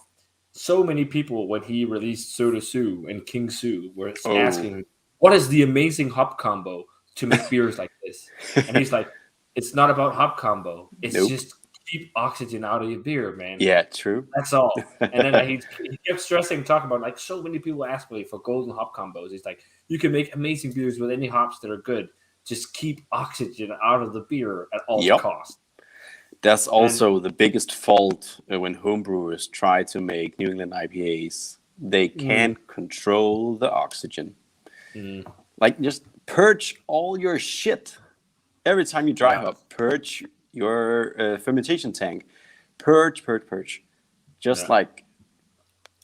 so many people when he released Soda Sue and King Sue were asking, "What is the amazing hop combo to make beers like this?" And he's like, it's not about hop combo. It's just keep oxygen out of your beer, man. Yeah, true. That's all. And then he kept stressing, talking about like so many people ask me for golden hop combos. He's like, you can make amazing beers with any hops that are good. Just keep oxygen out of the beer at all costs. That's also the biggest fault when homebrewers try to make New England IPAs. They can't control the oxygen. Like just purge all your shit. Every time you drive up, purge your fermentation tank. Purge. Just like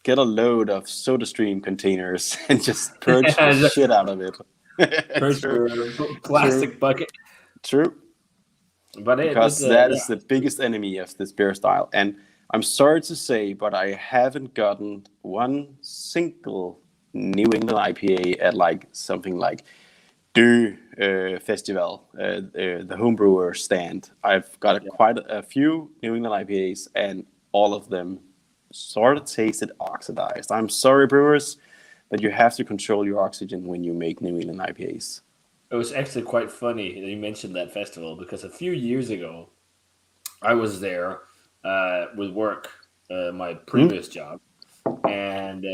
get a load of SodaStream containers and just purge the shit out of it. Purge your plastic bucket. True. But because that is the biggest enemy of this beer style. And I'm sorry to say, but I haven't gotten one single New England IPA at like something like Festival, the homebrewer stand. I've got quite a few New England IPAs, and all of them sort of tasted oxidized. I'm sorry, brewers, but you have to control your oxygen when you make New England IPAs. It was actually quite funny that you mentioned that festival because a few years ago, I was there with work, my previous job, and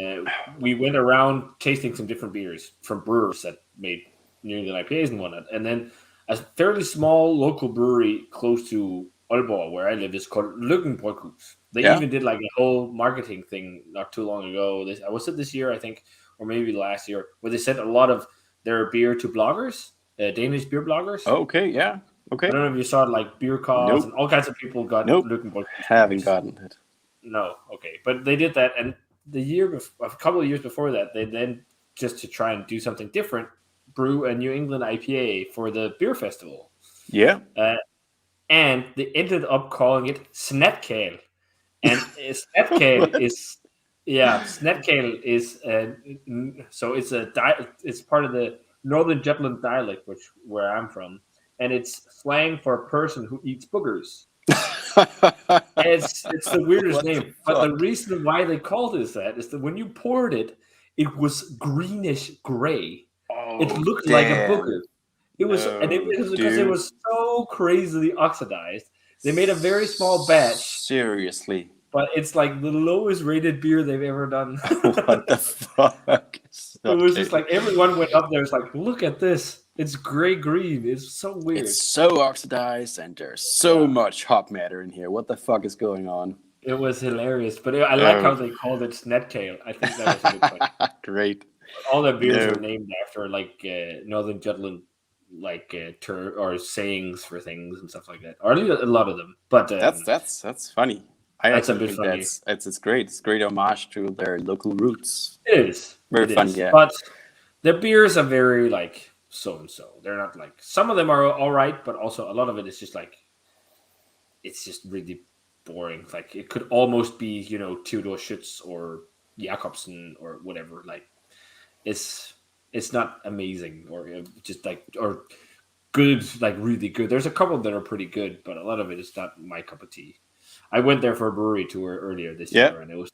we went around tasting some different beers from brewers that made New England IPAs and whatnot. And then a fairly small local brewery close to Aalborg, where I live, is called Lykken-Bryghus. They even did like a whole marketing thing not too long ago. Was it this year, I think, or maybe last year, where they sent a lot of their beer to bloggers, Danish beer bloggers. Okay, yeah. Okay. I don't know if you saw it, like Beer Cause and all kinds of people got Lykken-Bryghus. Haven't gotten it. No, okay. But they did that, and a couple of years before that, they then, just to try and do something different, brew a New England IPA for the beer festival. Yeah. And they ended up calling it Snatkale. And Snatkale is so it's part of the Northern Jutland dialect, where I'm from, and it's slang for a person who eats boogers. It's the weirdest name, but the reason why they called it that is that when you poured it, it was greenish gray. It looked like a booger. It was because it was so crazily oxidized. They made a very small batch. Seriously. But it's like the lowest rated beer they've ever done. What the fuck? It was just like everyone went up there. It's like, look at this. It's gray-green. It's so weird. It's so oxidized, and there's so much hop matter in here. What the fuck is going on? It was hilarious. But I like how they called it Snatkale. I think that was a good point. Great. All the beers are named after like Northern Jutland, like or sayings for things and stuff like that. Or a lot of them. But that's funny. That's a bit funny. It's great. It's great homage to their local roots. It is very fun. Yeah, but their beers are very like so and so. They're not like, some of them are all right, but also a lot of it is just like, it's just really boring. Like it could almost be Theodor Schütz or Jacobsen or whatever. Like it's not amazing or just like or good, like really good. There's a couple that are pretty good, but a lot of it is not my cup of tea. I went there for a brewery tour earlier this year, and it was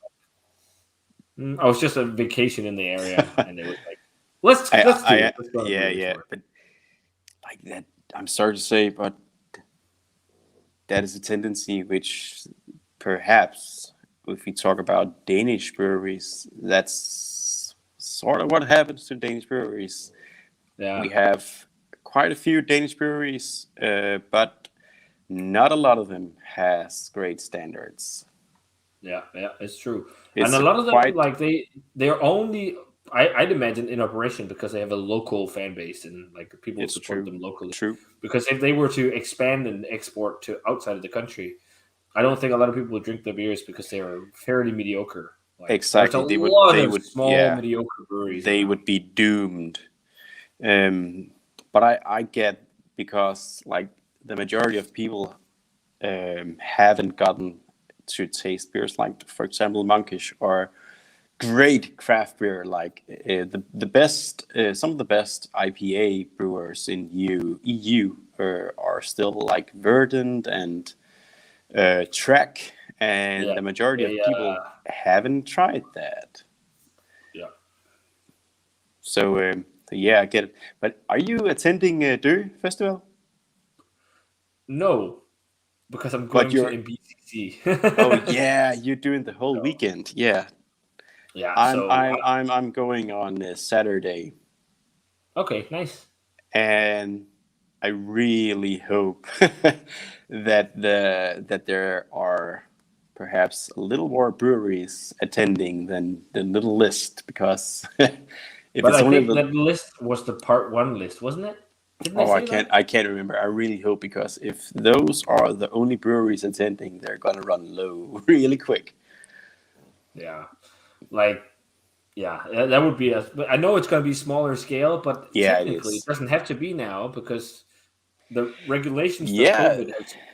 like, I was just on vacation in the area, and it was like, let's do it. But like that, I'm sorry to say, but that is a tendency which perhaps, if we talk about Danish breweries, that's sort of what happens to Danish breweries. Yeah. We have quite a few Danish breweries, but not a lot of them has great standards. Yeah, it's true. It's And a lot of them, quite. like they're only, I'd imagine, in operation because they have a local fan base and like people It's support true. them locally. True. Because if they were to expand and export to outside of the country, I don't think a lot of people would drink their beers because they are fairly mediocre. Like, Exactly. there's a lot They of would. small Yeah. mediocre breweries. They around. would be doomed. But I get, because like the majority of people haven't gotten to taste beers like, for example, Monkish or great craft beer, like the best, some of the best IPA brewers in EU are still like Verdant and Trek, and Yeah, the majority of people haven't tried that. Yeah. So yeah, I get it. But are you attending Dø Festival? No, because I'm But going to you're. MBCC. Oh yeah, you're doing the whole weekend. Yeah, Yeah. I'm So I'm I'm I'm going on Saturday, okay, nice. and I really hope that there are perhaps a little more breweries attending than the little list, because if But it's I only think the. that list was the part one list, wasn't it? Didn't they Oh, say that? I can't remember. I really hope, because if those are the only breweries attending, they're gonna run low really quick. Yeah. Like, yeah, that would be but I know it's going to be smaller scale, but Yeah, it technically it is. doesn't have to be now because the regulations for Yeah, COVID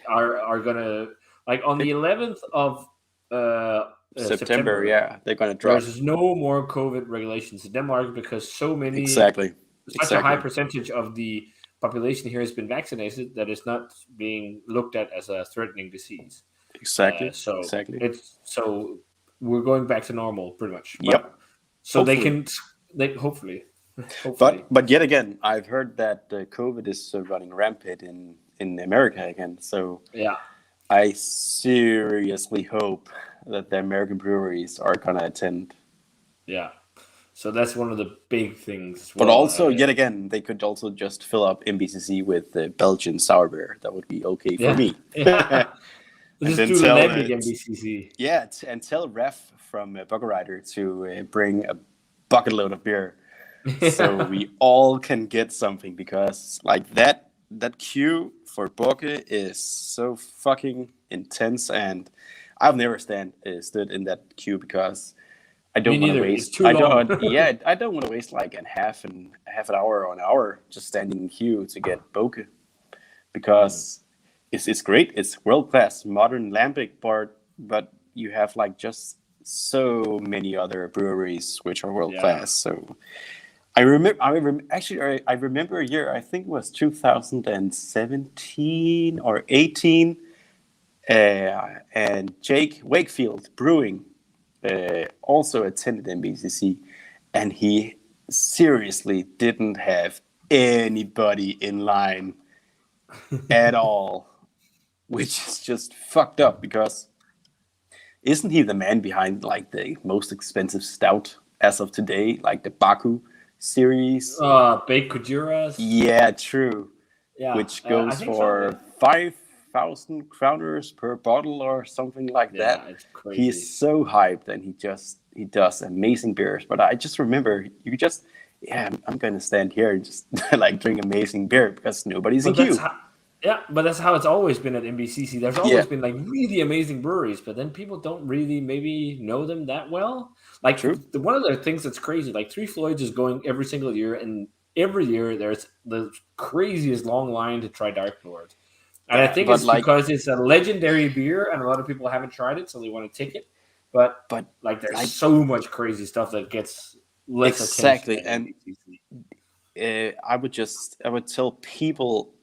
are going to, like on the 11th of September. September, Yeah, they're gonna drop. there's no more COVID regulations in Denmark because Exactly. such a high Exactly. percentage of the population here has been vaccinated that it's not being looked at as a threatening disease. Exactly. So Exactly. we're going back to normal pretty much. Yep. But so Hopefully. they hopefully. But yet again, I've heard that COVID is running rampant in America again. So Yeah. I seriously hope that the American breweries are gonna attend. Yeah. So that's one of the big things as But well. also, yet again, they could also just fill up MBCC with the Belgian sour beer. That would be okay for me. Yeah. And Just then do tell Lemmy MBCC. yeah, and tell Ref from Rider to bring a bucket load of beer, so we all can get something, because like that queue for Borke is so fucking intense, and I've never stood in that queue, because I Me don't want to neither. It's waste. too I long. don't. Yeah, I don't want to waste like half an hour or an hour just standing in queue to get Borke, because it's great. It's world class modern lambic, but you have like just so many other breweries which are world class. So I remember a year, I think it was 2017 or 18, and Jake Wakefield Brewing also attended MBCC, and he seriously didn't have anybody in line at all, which is just fucked up, because isn't he the man behind like the most expensive stout as of today, like the Baku series? Baked Kujuras. Yeah, true. Yeah, Which I goes think so. for 5,000 krooners per bottle or something like that. It's crazy. He's so hyped, and he does amazing beers. But I just remember, I'm gonna stand here and just like drink amazing beer, because nobody's in queue. But that's how it's always been at MBCC. There's always been like really amazing breweries, but then people don't really maybe know them that well. Like one of the things that's crazy, like Three Floyds is going every single year, and every year there's the craziest long line to try Dark Lord. And I think it's because it's a legendary beer and a lot of people haven't tried it, so they want to take it. But like there's so much crazy stuff that gets less attention. And I would tell people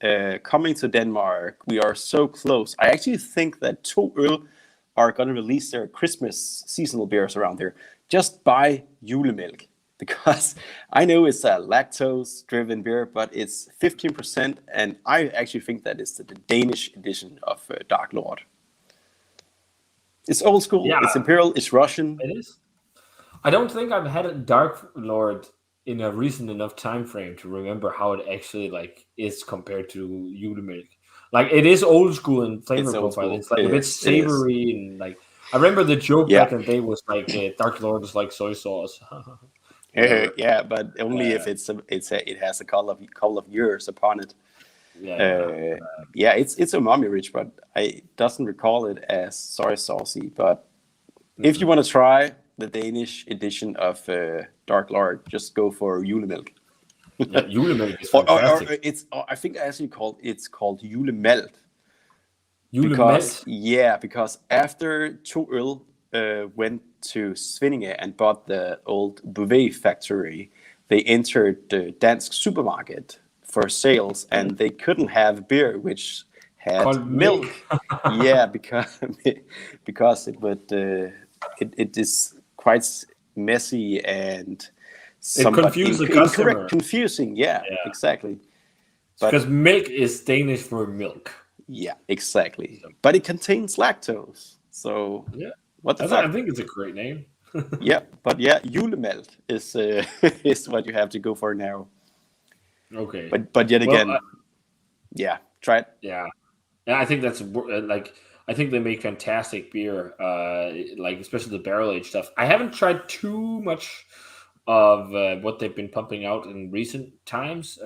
coming to Denmark, we are so close. I actually think that To Øl are going to release their Christmas seasonal beers around there. Just buy julemælk, because I know it's a lactose-driven beer, but it's 15%, and I actually think that it's the Danish edition of Dark Lord. It's old school, it's imperial, it's Russian. It is. I don't think I've had a Dark Lord in a recent enough time frame to remember how it actually like is compared to Julemilk. Like it is old school in flavor It's old profile. school. It's like It a bit is. It is. savory and like I remember the joke Yeah. back in the day was like Dark Lord is like soy sauce, whatever. Yeah, but only if Uh, it has a couple of years upon it. yeah, Yeah, it's umami rich, but I doesn't recall it as soy saucy. But if you want to try the Danish edition of Dark Lord, just go for Julemilk. yeah. Julemilk is Or fantastic. I think actually it's called Julemalt because Julemelt. because after to øl went to Svinninge and bought the old Bouvet factory, they entered the Dansk supermarket for sales, and they couldn't have beer which had Called milk. milk. Yeah, because it is quite messy and It somewhat confused the incorrect, customer. confusing. Yeah, Yeah, exactly. But because milk is Danish for milk. yeah, exactly. So, But it contains lactose. So yeah, what the I fuck? think it's a great name. Yeah, but yeah, Julemalt is is what you have to go for now. Okay. But yet Well, again, yeah, try it. yeah. Yeah, I think that's like I think they make fantastic beer, like especially the barrel aged stuff. I haven't tried too much of what they've been pumping out in recent times.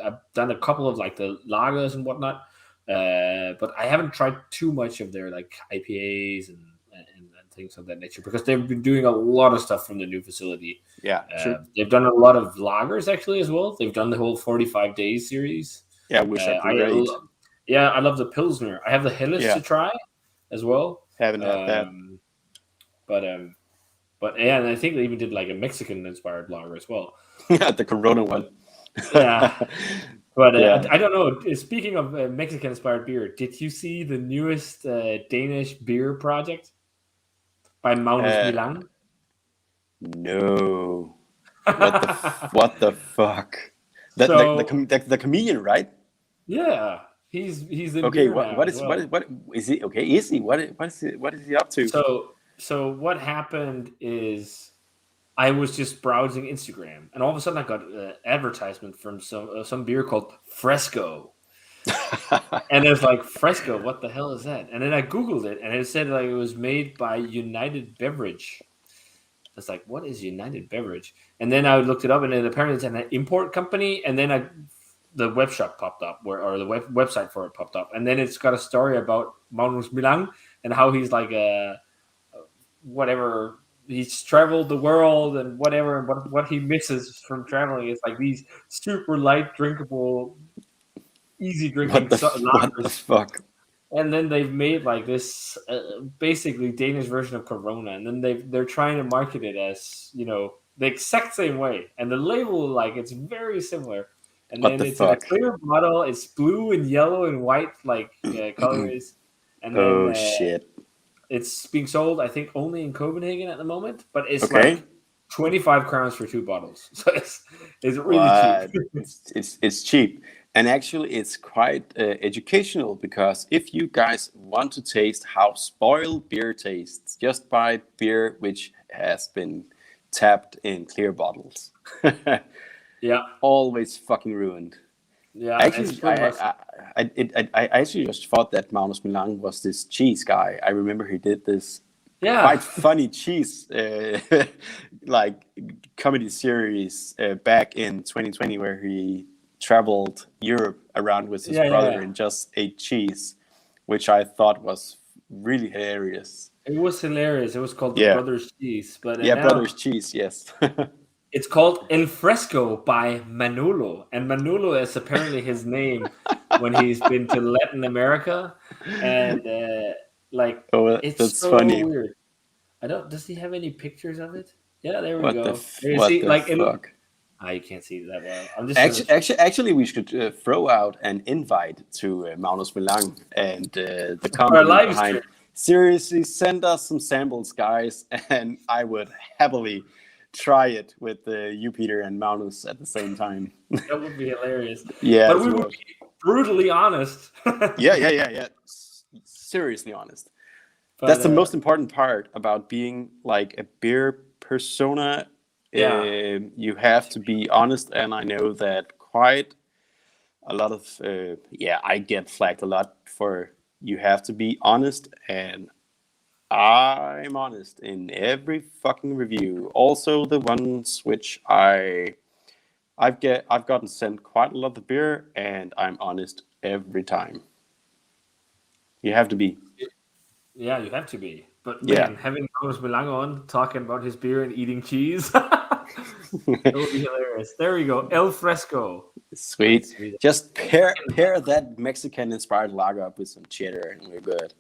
I've done a couple of like the lagers and whatnot, but I haven't tried too much of their like IPAs and things of that nature because they've been doing a lot of stuff from the new facility. Yeah, true. They've done a lot of lagers actually as well. They've done the whole 45 days series. Yeah, which are great. Yeah, I love the Pilsner. I have the Helles Yeah, to try as well. haven't had that. Um, but yeah, and I think they even did like a Mexican inspired lager as well. The Corona one. Yeah, but Yeah. I don't know. Speaking of Mexican inspired beer, did you see the newest Danish beer project by Magnus Uh, Milan? no. What the fuck? So The comedian, right? yeah, he's in Okay, beer now as well. what is he? Okay, is he? What is he up to? So what happened is I was just browsing Instagram, and all of a sudden I got an advertisement from some beer called Fresco, and it's like Fresco, what the hell is that? And then I googled it, and it said like it was made by United Beverage. It's like, what is United Beverage? And then I looked it up, and it apparently it's an import company. And then the web shop popped up, or the website for it popped up, and then it's got a story about Magnus Milan and how he's like a whatever. He's traveled the world and whatever, and what he misses from traveling is like these super light, drinkable, easy drinking What the lagers. fuck? And then they've made like this basically Danish version of Corona, and then they're trying to market it as the exact same way, and the label like it's very similar. And What then the it's in a fuck? clear bottle. It's blue and yellow and white like colors, and then Oh shit. it's being sold, I think, only in Copenhagen at the moment, but it's Okay. like 25 crowns for 2 bottles. So it's really What? cheap. It's cheap, and actually it's quite educational because if you guys want to taste how spoiled beer tastes, just buy beer which has been tapped in clear bottles. Yeah. Always fucking ruined. Yeah. Actually, I actually just thought that Magnus Milan was this cheese guy. I remember he did this quite funny cheese like comedy series back in 2020 where he traveled Europe around with his brother and just ate cheese, which I thought was really hilarious. It was hilarious. It was called the Brothers Cheese, but now Brothers Cheese, yes. it's called El Fresco by Manolo, and Manolo is apparently his name when he's been to Latin America, and it's that's so funny. weird. Does he have any pictures of it? Yeah, there we What go. What the fuck? You can't see it that well. I'm just actually, we should throw out an invite to Magnus Milan and the company behind. Seriously, send us some samples, guys, and I would happily try it with you, Peter, and Magnus at the same time. That would be hilarious. Yeah, but we would be brutally honest. Yeah. Seriously honest. But, that's the most important part about being like a beer persona You have to be honest, and I know that quite a lot of I get flagged a lot for you have to be honest, and I'm honest in every fucking review. Also, the ones which I've gotten sent quite a lot of beer, and I'm honest every time. You have to be. Yeah, you have to be. But Yeah. man, having Magnus Milang on talking about his beer and eating cheese, that would be hilarious. There we go, El Fresco. Sweet. Just pair that Mexican inspired lager up with some cheddar, and we're good.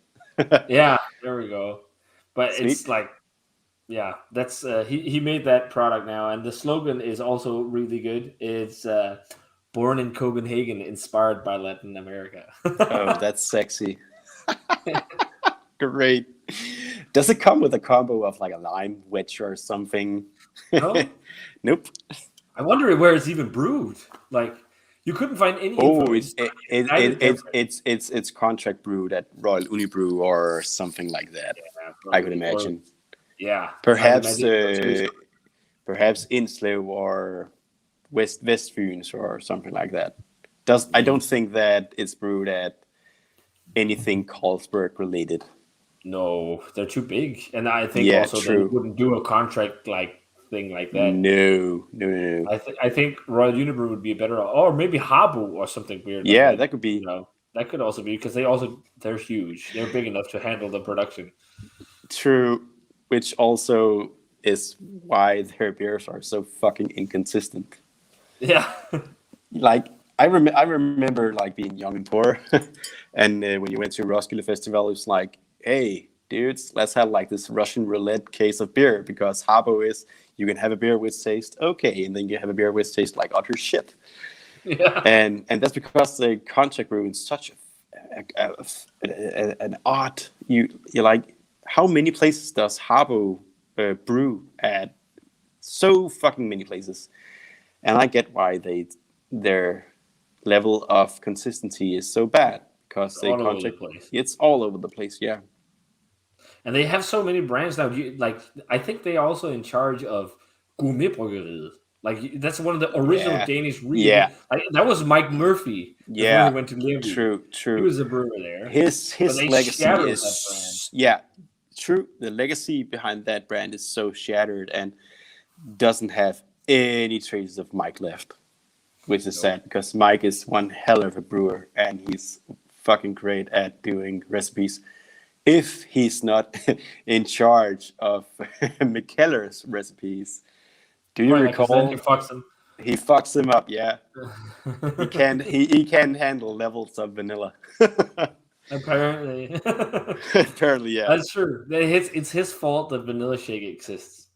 Yeah, there we go. But Sweet. it's like, yeah, that's he made that product now, and the slogan is also really good. It's born in Copenhagen, inspired by Latin America. Oh, that's sexy. Great. Does it come with a combo of like a lime wedge or something? No? Nope. I wonder where it's even brewed. Like, you couldn't find any info. It's contract brewed at Royal Unibrew or something like that. Yeah, I could imagine. Perhaps Inslev or Westfyns or something like that. I don't think that it's brewed at anything Carlsberg related. No, they're too big, and I think also they wouldn't do a contract thing like that. No. I think Royal Unibrew would be better, or maybe Habu or something weird. Yeah, that could be. That could also be because they're huge. They're big enough to handle the production. True, which also is why their beers are so fucking inconsistent. Yeah, like I remember like being young and poor, and when you went to Roskilde Festival, it was like, hey, dudes, let's have like this Russian roulette case of beer, because Habbo is you can have a beer which tastes okay, and then you have a beer which tastes like utter shit. Yeah, and that's because the contract brew is such an odd. You like, how many places does Habbo brew at? So fucking many places, and I get why their level of consistency is so bad, because it's all over the place. Yeah. And they have so many brands now. I think they also in charge of Gourmet Bryggeriet. Like, that's one of the original Danish. That was Mike Murphy. Yeah, when he went to Levi. True. He was a brewer there. His legacy is true. The legacy behind that brand is so shattered and doesn't have any traces of Mike left, which is sad, because Mike is one hell of a brewer and he's fucking great at doing recipes. If he's not in charge of McKellar's recipes. Do you recall? He fucks them up, yeah. he can handle levels of vanilla. Apparently. Apparently, yeah. That's true. It's his fault that Vanilla Shake exists,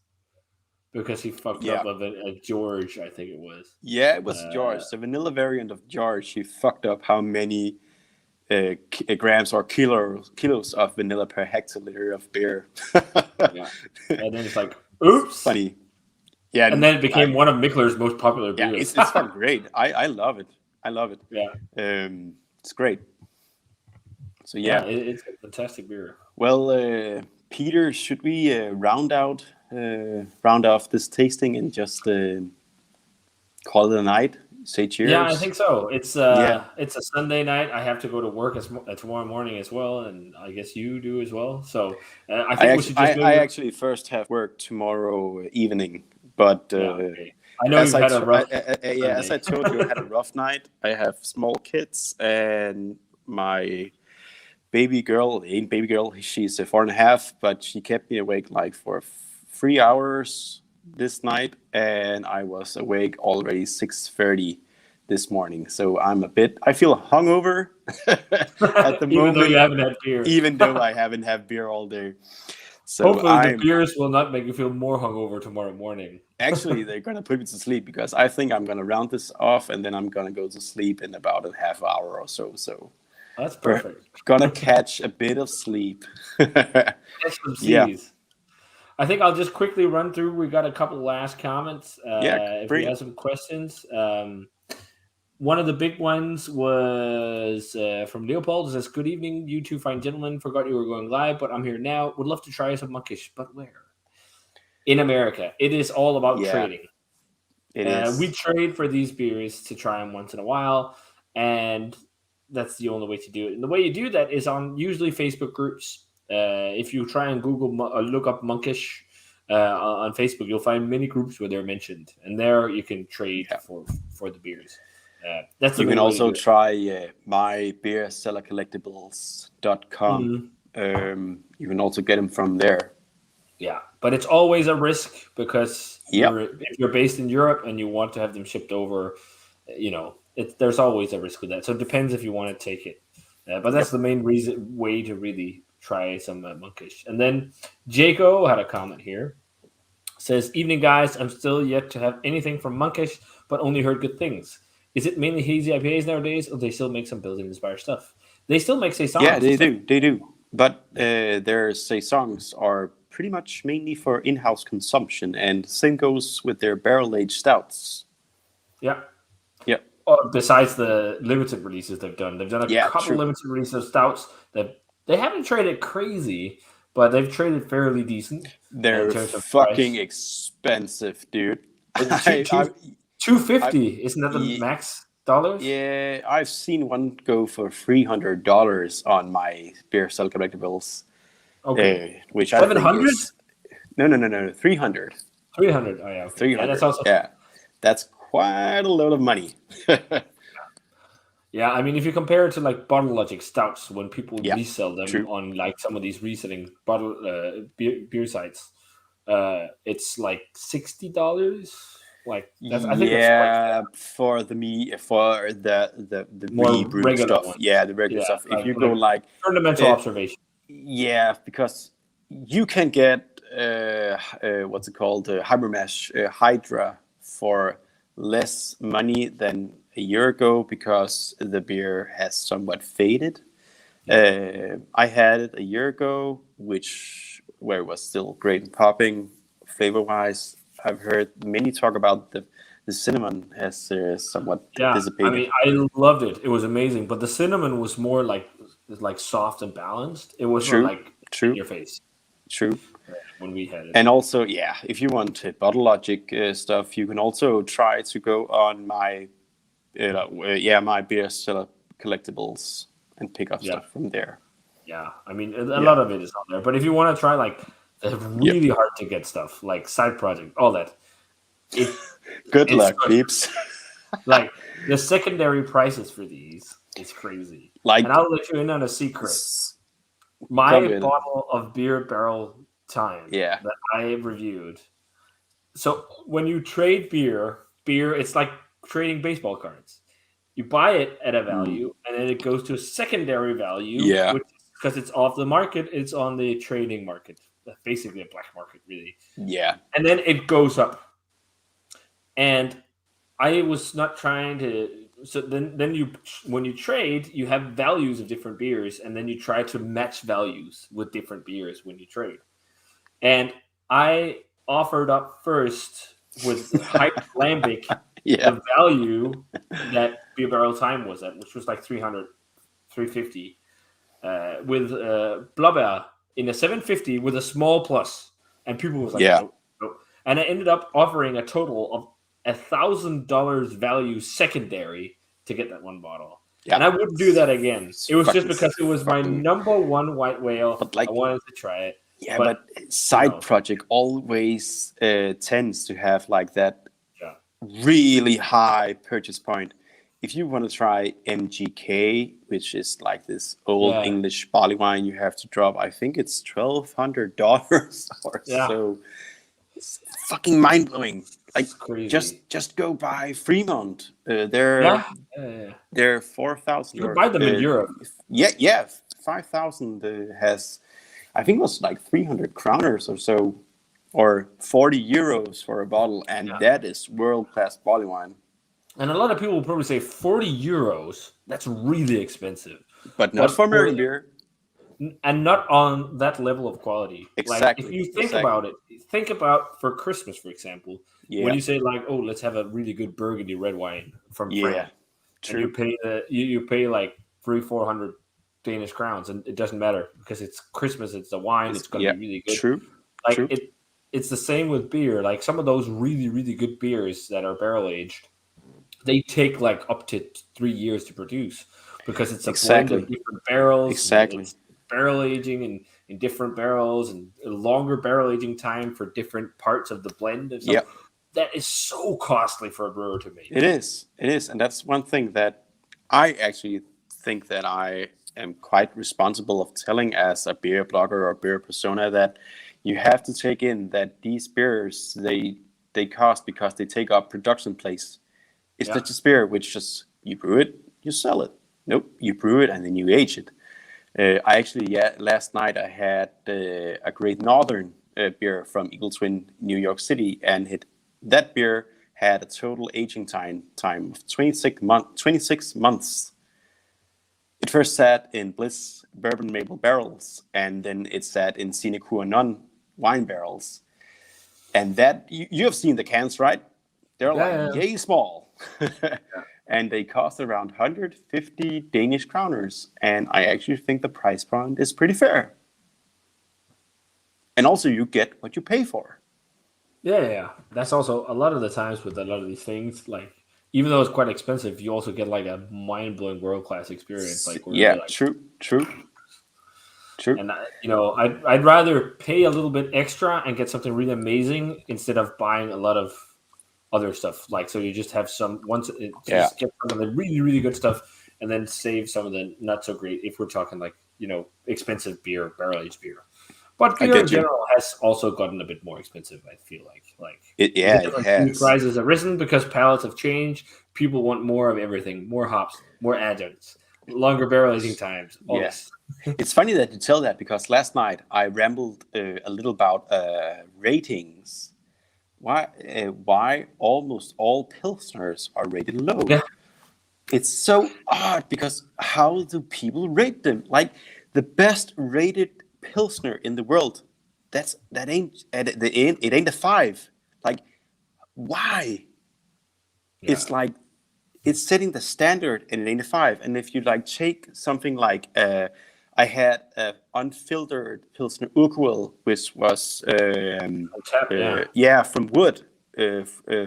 because he fucked up a George, I think it was. Yeah, it was George. The vanilla variant of George, he fucked up how many grams or kilos of vanilla per hectoliter of beer. Yeah. And then it's like, oops. Funny. Yeah, and then it became one of Mikkeller's most popular beers. Yeah, it's fucking great. I love it. Yeah. It's great. So yeah, it's a fantastic beer. Well, Peter, should we round off this tasting and just call it a night? Say cheers. Yeah, I think so. It's a Sunday night. I have to go to work tomorrow morning as well, and I guess you do as well. So I think we should just go. I actually first have work tomorrow evening, but okay. I know you've had a rough. As I told you, I had a rough night. I have small kids, and my baby girl, she's 4.5, but she kept me awake like for 3 hours this night, and I was awake already 6:30 this morning. So I feel hungover at the moment. Even though you haven't had beer. Even though I haven't had beer all day. So hopefully the beers will not make you feel more hungover tomorrow morning. Actually, they're going to put me to sleep, because I think I'm going to round this off, and then I'm going to go to sleep in about a half hour or so. So that's perfect. Gonna catch a bit of sleep. Yeah. I think I'll just quickly run through. We got a couple last comments. If you have some questions. One of the big ones was from Leopold. It says, "Good evening, you two fine gentlemen. Forgot you were going live, but I'm here now. Would love to try some monkish, but where?" in America. It is all about trading. It is. We trade for these beers to try them once in a while, and that's the only way to do it. And the way you do that is on usually Facebook groups. If you try and look up Monkish on Facebook, you'll find many groups where they're mentioned, and there you can trade for the beers. That's you can also try mybeersellercollectibles.com. You can also get them from there. Yeah, but it's always a risk because if you're based in Europe and you want to have them shipped over, there's always a risk with that. So it depends if you want to take it. But that's the main way to really try some Monkish. And then Jaco had a comment here. Says, evening guys, I'm still yet to have anything from Monkish, but only heard good things. Is it mainly hazy IPAs nowadays, or they still make some building-inspired stuff? They still make saisons. Yeah, they do. But their saisons are pretty much mainly for in-house consumption, and same goes with their barrel-aged stouts. Yeah. Yeah. Besides the limited releases they've done a couple limited releases of stouts that they haven't traded crazy, but they've traded fairly decent. They're fucking expensive, dude. $250, isn't that the max dollars? Yeah, I've seen one go for $300 on my beer cell collectibles. Okay, which 700? No, 300. 300. Oh yeah, okay. 300. Yeah, that's also that's quite a lot of money. Yeah, I mean, if you compare it to like Bottle Logic stouts, when people resell them on like some of these reselling bottle beer sites, it's like $60. Like that's, I think for the more regular stuff. Ones. Yeah, the regular stuff. If you go like fundamental observation. Yeah, because you can get what's it called, Hypermesh Hydra for less money than a year ago because the beer has somewhat faded. I had it a year ago, where it was still great and popping flavor-wise. I've heard many talk about the cinnamon has somewhat dissipated. I mean, I loved it. It was amazing, but the cinnamon was more like soft and balanced. It wasn't like in your face. True. When we had it. And also, if you want Bottle Logic stuff, you can also try to go on my my beer seller collectibles and pick up stuff from there. Yeah, I mean, a lot of it is on there. But if you want to try like really hard to get stuff, like side project, all that, good luck, peeps. Like the secondary prices for these is crazy. And I'll let you in on a secret. My bottle of Beer Barrel Time that I reviewed. So when you trade beer, it's like trading baseball cards. You buy it at a value, and then it goes to a secondary value. Yeah. Because it's off the market, it's on the trading market. Basically a black market, really. Yeah. And then it goes up. And I was not trying to. So then when you trade, you have values of different beers, and then you try to match values with different beers when you trade. And I offered up first with Hype Lambic the value that Beer Barrel Time was at, which was like $300, $350, with Blubber in a $750 with a small plus, and people was like, nope. And I ended up offering a total of $1,000 value secondary to get that one bottle. And I wouldn't do that again. It was just because it was my number one white whale. But I wanted to try it. Yeah, but side project always tends to have like that really high purchase point. If you want to try MGK, which is like this old English barley wine, you have to drop, I think it's $1,200 or so. It's fucking mind blowing. Like just go buy Fremont. They're 4,000. You can buy them in Europe. Yeah, 5,000 has, I think it was like 300 kroners or so, or 40 euros for a bottle, and that is world-class barley wine. And a lot of people will probably say 40 euros, that's really expensive. But not for American beer. And not on that level of quality. Exactly. Like, if you think about it, think about for Christmas, for example, when you say like, oh, let's have a really good Burgundy red wine from France. True. And you pay like 300-400 Danish crowns, and it doesn't matter because it's Christmas, it's a wine, it's going to be really good. True. Like True. it's the same with beer. Like some of those really, really good beers that are barrel aged, they take like up to 3 years to produce because it's a blend of Exactly. different barrels. And Exactly. it's barrel aging in different barrels and a longer barrel aging time for different parts of the blend and stuff. Yeah. That is so costly for a brewer to make. It is, and that's one thing that I actually think that I am quite responsible of telling as a beer blogger or beer persona, that you have to take in that these beers they cost because they take up production place. It's not just beer, which just you brew it, you sell it. Nope, you brew it and then you age it. I actually, last night I had a Great Northern beer from Eagle Twin, New York City, and that beer had a total aging time of 26 months. It first sat in Bliss bourbon maple barrels, and then it sat in Sine Qua Non wine barrels. And that you have seen the cans, right? They're yay small. And they cost around 150 Danish kroners. And I actually think the price point is pretty fair. And also you get what you pay for. Yeah. That's also a lot of the times with a lot of these things, like even though it's quite expensive, you also get like a mind-blowing world-class experience. Like True. And I'd rather pay a little bit extra and get something really amazing instead of buying a lot of other stuff. Like, so you just have just get some of the really, really good stuff and then save some of the not so great, if we're talking like, expensive beer, barrel-aged beer. But beer in general has also gotten a bit more expensive, I feel like. It has. Prices have risen because palates have changed. People want more of everything, more hops, more adjuncts, longer barrel aging times. Yes. It's funny that you tell that, because last night I rambled a little about ratings. Why almost all Pilsners are rated low. Yeah. It's so odd, because how do people rate them? Like, the best rated Pilsner in the world, it ain't a 5. Like, why? Yeah. It's like, it's setting the standard and it ain't a 5. And if you like take something like I had unfiltered Pilsner Urquell, which was from wood,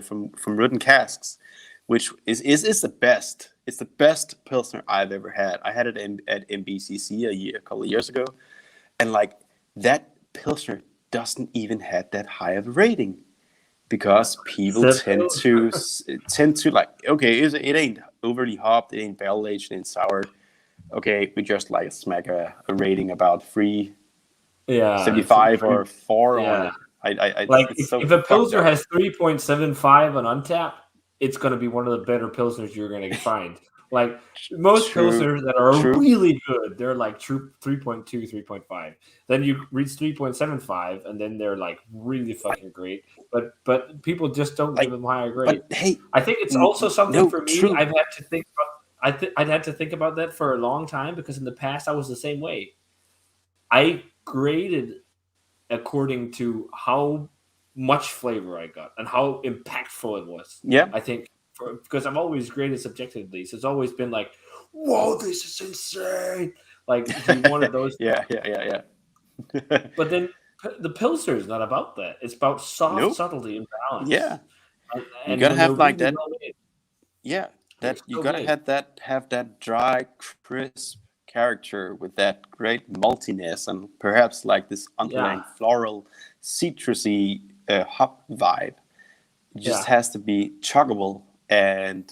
from wooden casks, which is the best. It's the best Pilsner I've ever had. I had it at MBCC a couple of years ago, and like, that Pilsner doesn't even have that high of a rating, because people tend to like, okay, it ain't overly hopped, it ain't barrel aged, it ain't soured. Okay, we just like smack a rating about 3.75 or 4 on it. I like, if a Pilsner has 3.75 on Untappd, it's going to be one of the better Pilsners you're going to find. Like, most Pilsners that are really good, they're like 3.2, 3.5. Then you reach 3.75, and then they're like really fucking great. But people just don't give them higher grade. But hey, I think it's also something for me. I've had to think about. I'd had to think about that for a long time, because in the past I was the same way. I graded according to how much flavor I got and how impactful it was. Yeah, I think because I've always graded subjectively, so it's always been like, "Whoa, this is insane!" Like, you wanted those. yeah. But then the Pilsner is not about that. It's about subtlety and balance. Yeah, and you gotta have like really that. Yeah. That you gotta have that dry, crisp character with that great maltiness, and perhaps like this underlying floral, citrusy hop vibe. It just has to be chuggable, and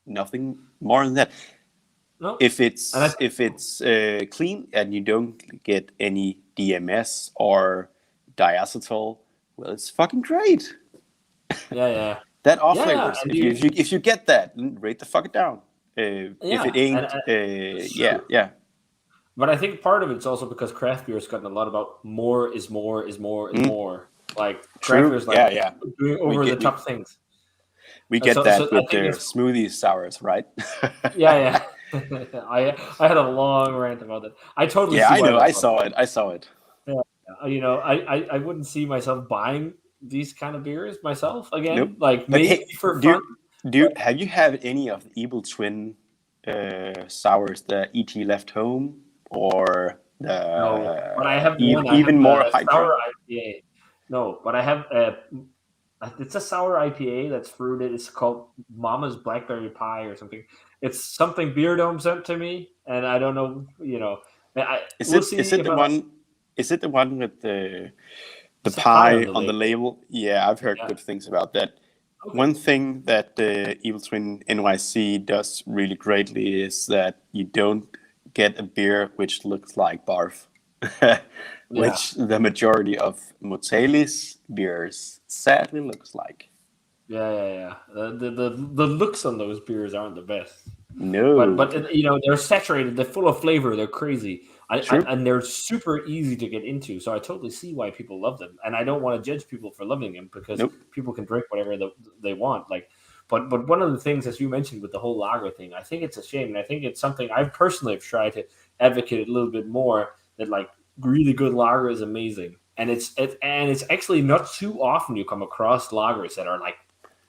nothing more than that. No. If it's clean and you don't get any DMS or diacetyl, well, it's fucking great. Yeah. That off flavors. If you get that, rate the fuck down. If it ain't, But I think part of it's also because craft beer has gotten a lot about more is more is more is more. Like, craft beer is like doing over the top things. We get that with their smoothie sours, right? Yeah. I had a long rant about that. I totally. Yeah, I know. I saw it. Yeah, I wouldn't see myself buying these kind of beers myself again. Nope. Like, maybe for fun. Have you had any of the Evil Twin sours, the ET Left Home, or the no, but I have even more sour IPA. No, but I have it's a sour IPA that's fruited. It's called Mama's Blackberry Pie or something. It's something Beer Dome sent to me, and I don't know. Is We'll it is see it if the I like. one? Is it the one with the It's a pie on pie the on the label. label? Yeah, I've heard Yeah. good things about that. Okay. One thing that Evil Twin NYC does really greatly is that you don't get a beer which looks like barf, Yeah. which the majority of Motelis beers sadly looks like. Yeah. The looks on those beers aren't the best. But No, they're saturated. They're full of flavor. They're crazy, true. and they're super easy to get into. So I totally see why people love them, and I don't want to judge people for loving them because Nope. people can drink whatever they want. But one of the things, as you mentioned with the whole lager thing, I think it's a shame, and I think it's something I personally have tried to advocate a little bit more. That like really good lager is amazing, and it's actually not too often you come across lagers that are like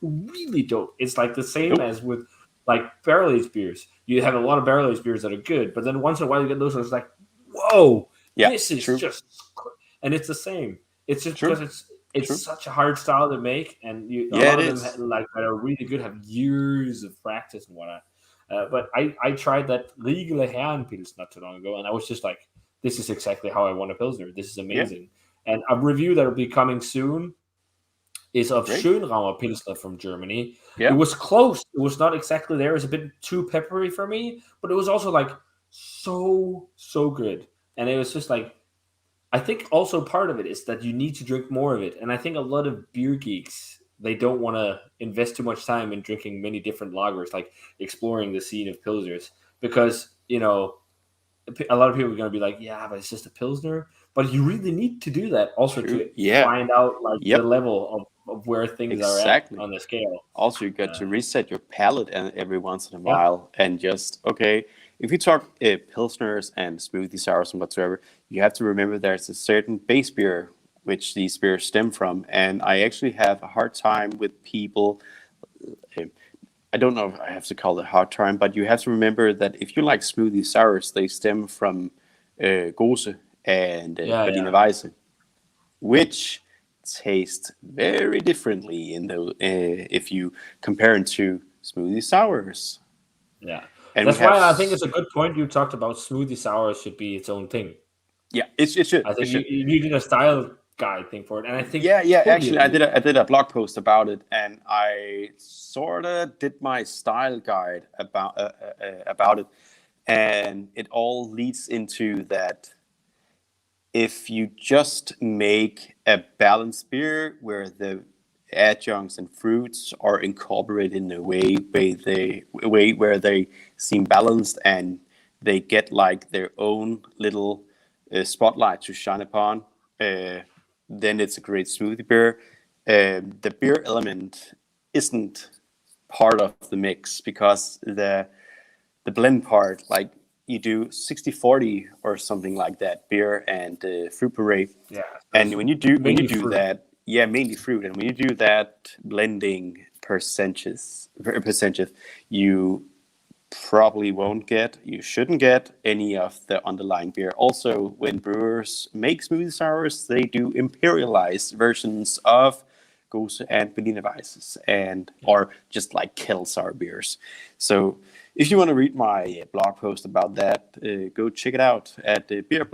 really dope. It's like the same Nope. as with like barrel aged beers. You have a lot of barrel aged beers that are good, but then once in a while you get those ones like, whoa, Yeah. this is True. just, and it's the same. It's just True. because it's True. such a hard style to make, and a Yeah, lot it of them is. like that are really good have years of practice and whatnot. But I tried that Riegele Herrenpils not too long ago, and I was just like, this is exactly how I want a pilsner. This is Yeah. amazing. And a review that will be coming soon is of Great. Schönraumer Pilsner from Germany. It Yeah. was close. It was not exactly there. It was a bit too peppery for me, but it was also like so good. And it was just like I think also part of it is that you need to drink more of it. And I think a lot of beer geeks they don't want to invest too much time in drinking many different lagers, like exploring the scene of pilsners, because a lot of people are going to be like, yeah, but it's just a pilsner. But you really need to do that also True. to Yeah. find out like the Yep. level of where things are at Exactly. on the scale. Also, you got Uh, to reset your palate every once in a yeah, while and just, okay, if you talk pilsners and smoothie sours and whatsoever, you have to remember there's a certain base beer which these beers stem from. And I actually have a hard time with people. uh, I don't know if I have to call it hard time, but you have to remember that if you like smoothie sours, they stem from Gose and yeah. Berliner Weisse, which taste very differently if you compare them to smoothie sours. Yeah. And we That's have, why I think it's a good point you talked about smoothie sour should be its own thing. yeah, it should, I it think should. you needed a style guide thing for it. And I think Yeah. totally Actually, I agree. did a blog post about it, and I sort of did my style guide about it, and it all leads into that. If you just make a balanced beer where the adjuncts and fruits are incorporated in a way where they seem balanced and they get like their own little spotlight to shine upon, then it's a great smoothie beer. The beer element isn't part of the mix because the blend part, like you do 60-40 or something like that, beer and fruit puree. Yeah. So And it's when you mainly do fruit. that, yeah, mainly fruit. And when you do that blending percentage, you probably won't get, you shouldn't get any of the underlying beer. Also, when brewers make smoothie sours, they do imperialized versions of Gose and Berliner Weisses and Yeah. or just like kettle sour beers. So if you want to read my blog post about that, go check it out at It's really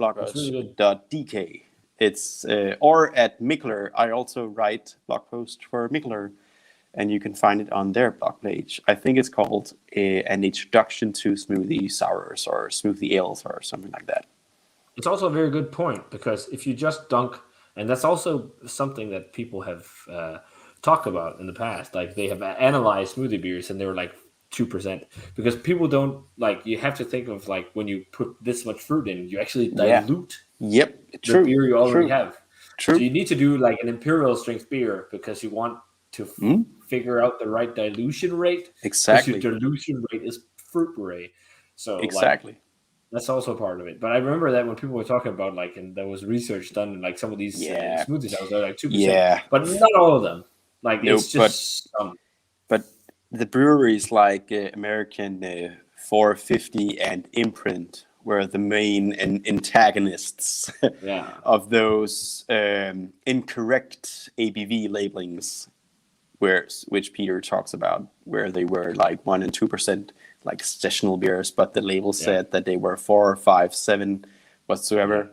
good. beerbloggers.dk. It's or at Mikler. I also write blog post for Mikler, and you can find it on their blog page. I think it's called an introduction to smoothie sours or smoothie ales or something like that. It's also a very good point because if you just dunk, and that's also something that people have talked about in the past, like they have analyzed smoothie beers and they were like 2% because people don't like. You have to think of like when you put this much fruit in, you actually Yeah. dilute Yep. the True. beer you already True. have. So True. you need to do like an imperial strength beer because you want to Mm? figure out the right dilution rate because your Exactly. dilution rate is fruit puree. So like Exactly. that's also part of it. But I remember that when people were talking about like, and there was research done in like some of these Yeah. smoothies, I was like 2%, Yeah. but not all of them. Like Nope. it's just But the breweries like American 450 and Imprint, were the main antagonists of those incorrect ABV labelings, which Peter talks about, where they were like 1% and 2%, like sessional beers, but the label said that they were 4, 5, 7 whatsoever.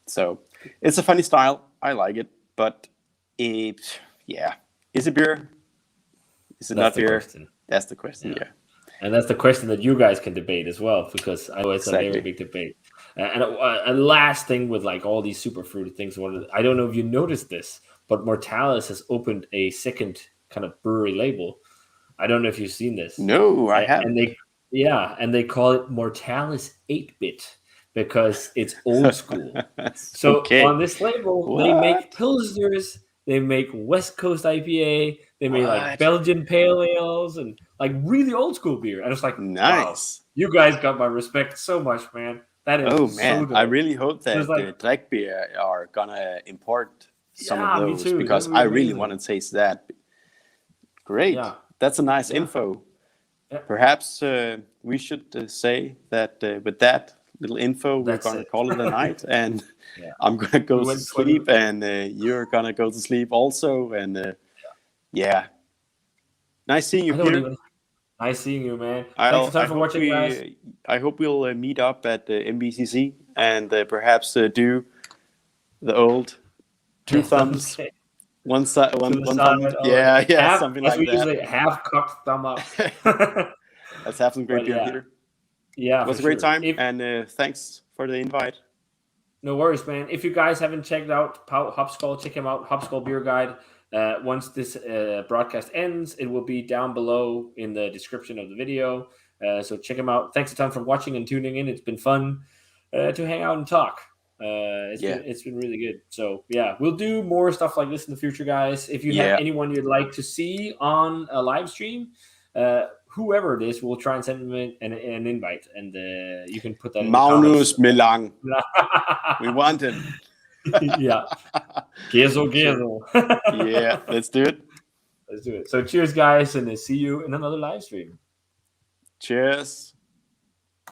So it's a funny style. I like it, but is it beer? Is it not beer? Question. That's the question. Yeah. And that's the question that you guys can debate as well, because I know it's a very big debate. And a last thing with like all these super fruity things, I don't know if you noticed this, but Mortalis has opened a second kind of brewery label. I don't know if you've seen this. No, I haven't. And they call it Mortalis 8-bit because it's old school. So on this label, they make Pilsners, they make West Coast IPA, they make like Belgian Pale Ales and like really old school beer. And it's like, nice. Wow, you guys got my respect so much, man. That is so dope. I really hope that the Drek Beer are gonna import some of those, me too. because I really want to taste that. Great. Yeah. That's a nice info. Yeah. Perhaps we should say that with that little info, we're going to call it a night. And I'm going to go to sleep, and you're going to go to sleep also. And nice seeing you, Peter. Nice seeing you, man. Thanks for watching, guys. I hope we'll meet up at MBCC and perhaps do the old 2 thumbs. One thumb. Yeah, something like that. Usually half-cocked thumb up. Let's have some great beer, Peter. Yeah, it was a great time, and thanks for the invite. No worries, man. If you guys haven't checked out HopSkull, check him out, HopSkull Beer Guide. Once this broadcast ends, it will be down below in the description of the video. So check him out. Thanks a ton for watching and tuning in. It's been fun to hang out and talk. It's been really good. So we'll do more stuff like this in the future, guys. If you have anyone you'd like to see on a live stream, whoever it is, we'll try and send them an invite, and you can put that in Magnus Melang. We want him. Gezo. Let's do it. So cheers, guys, and see you in another live stream. Cheers.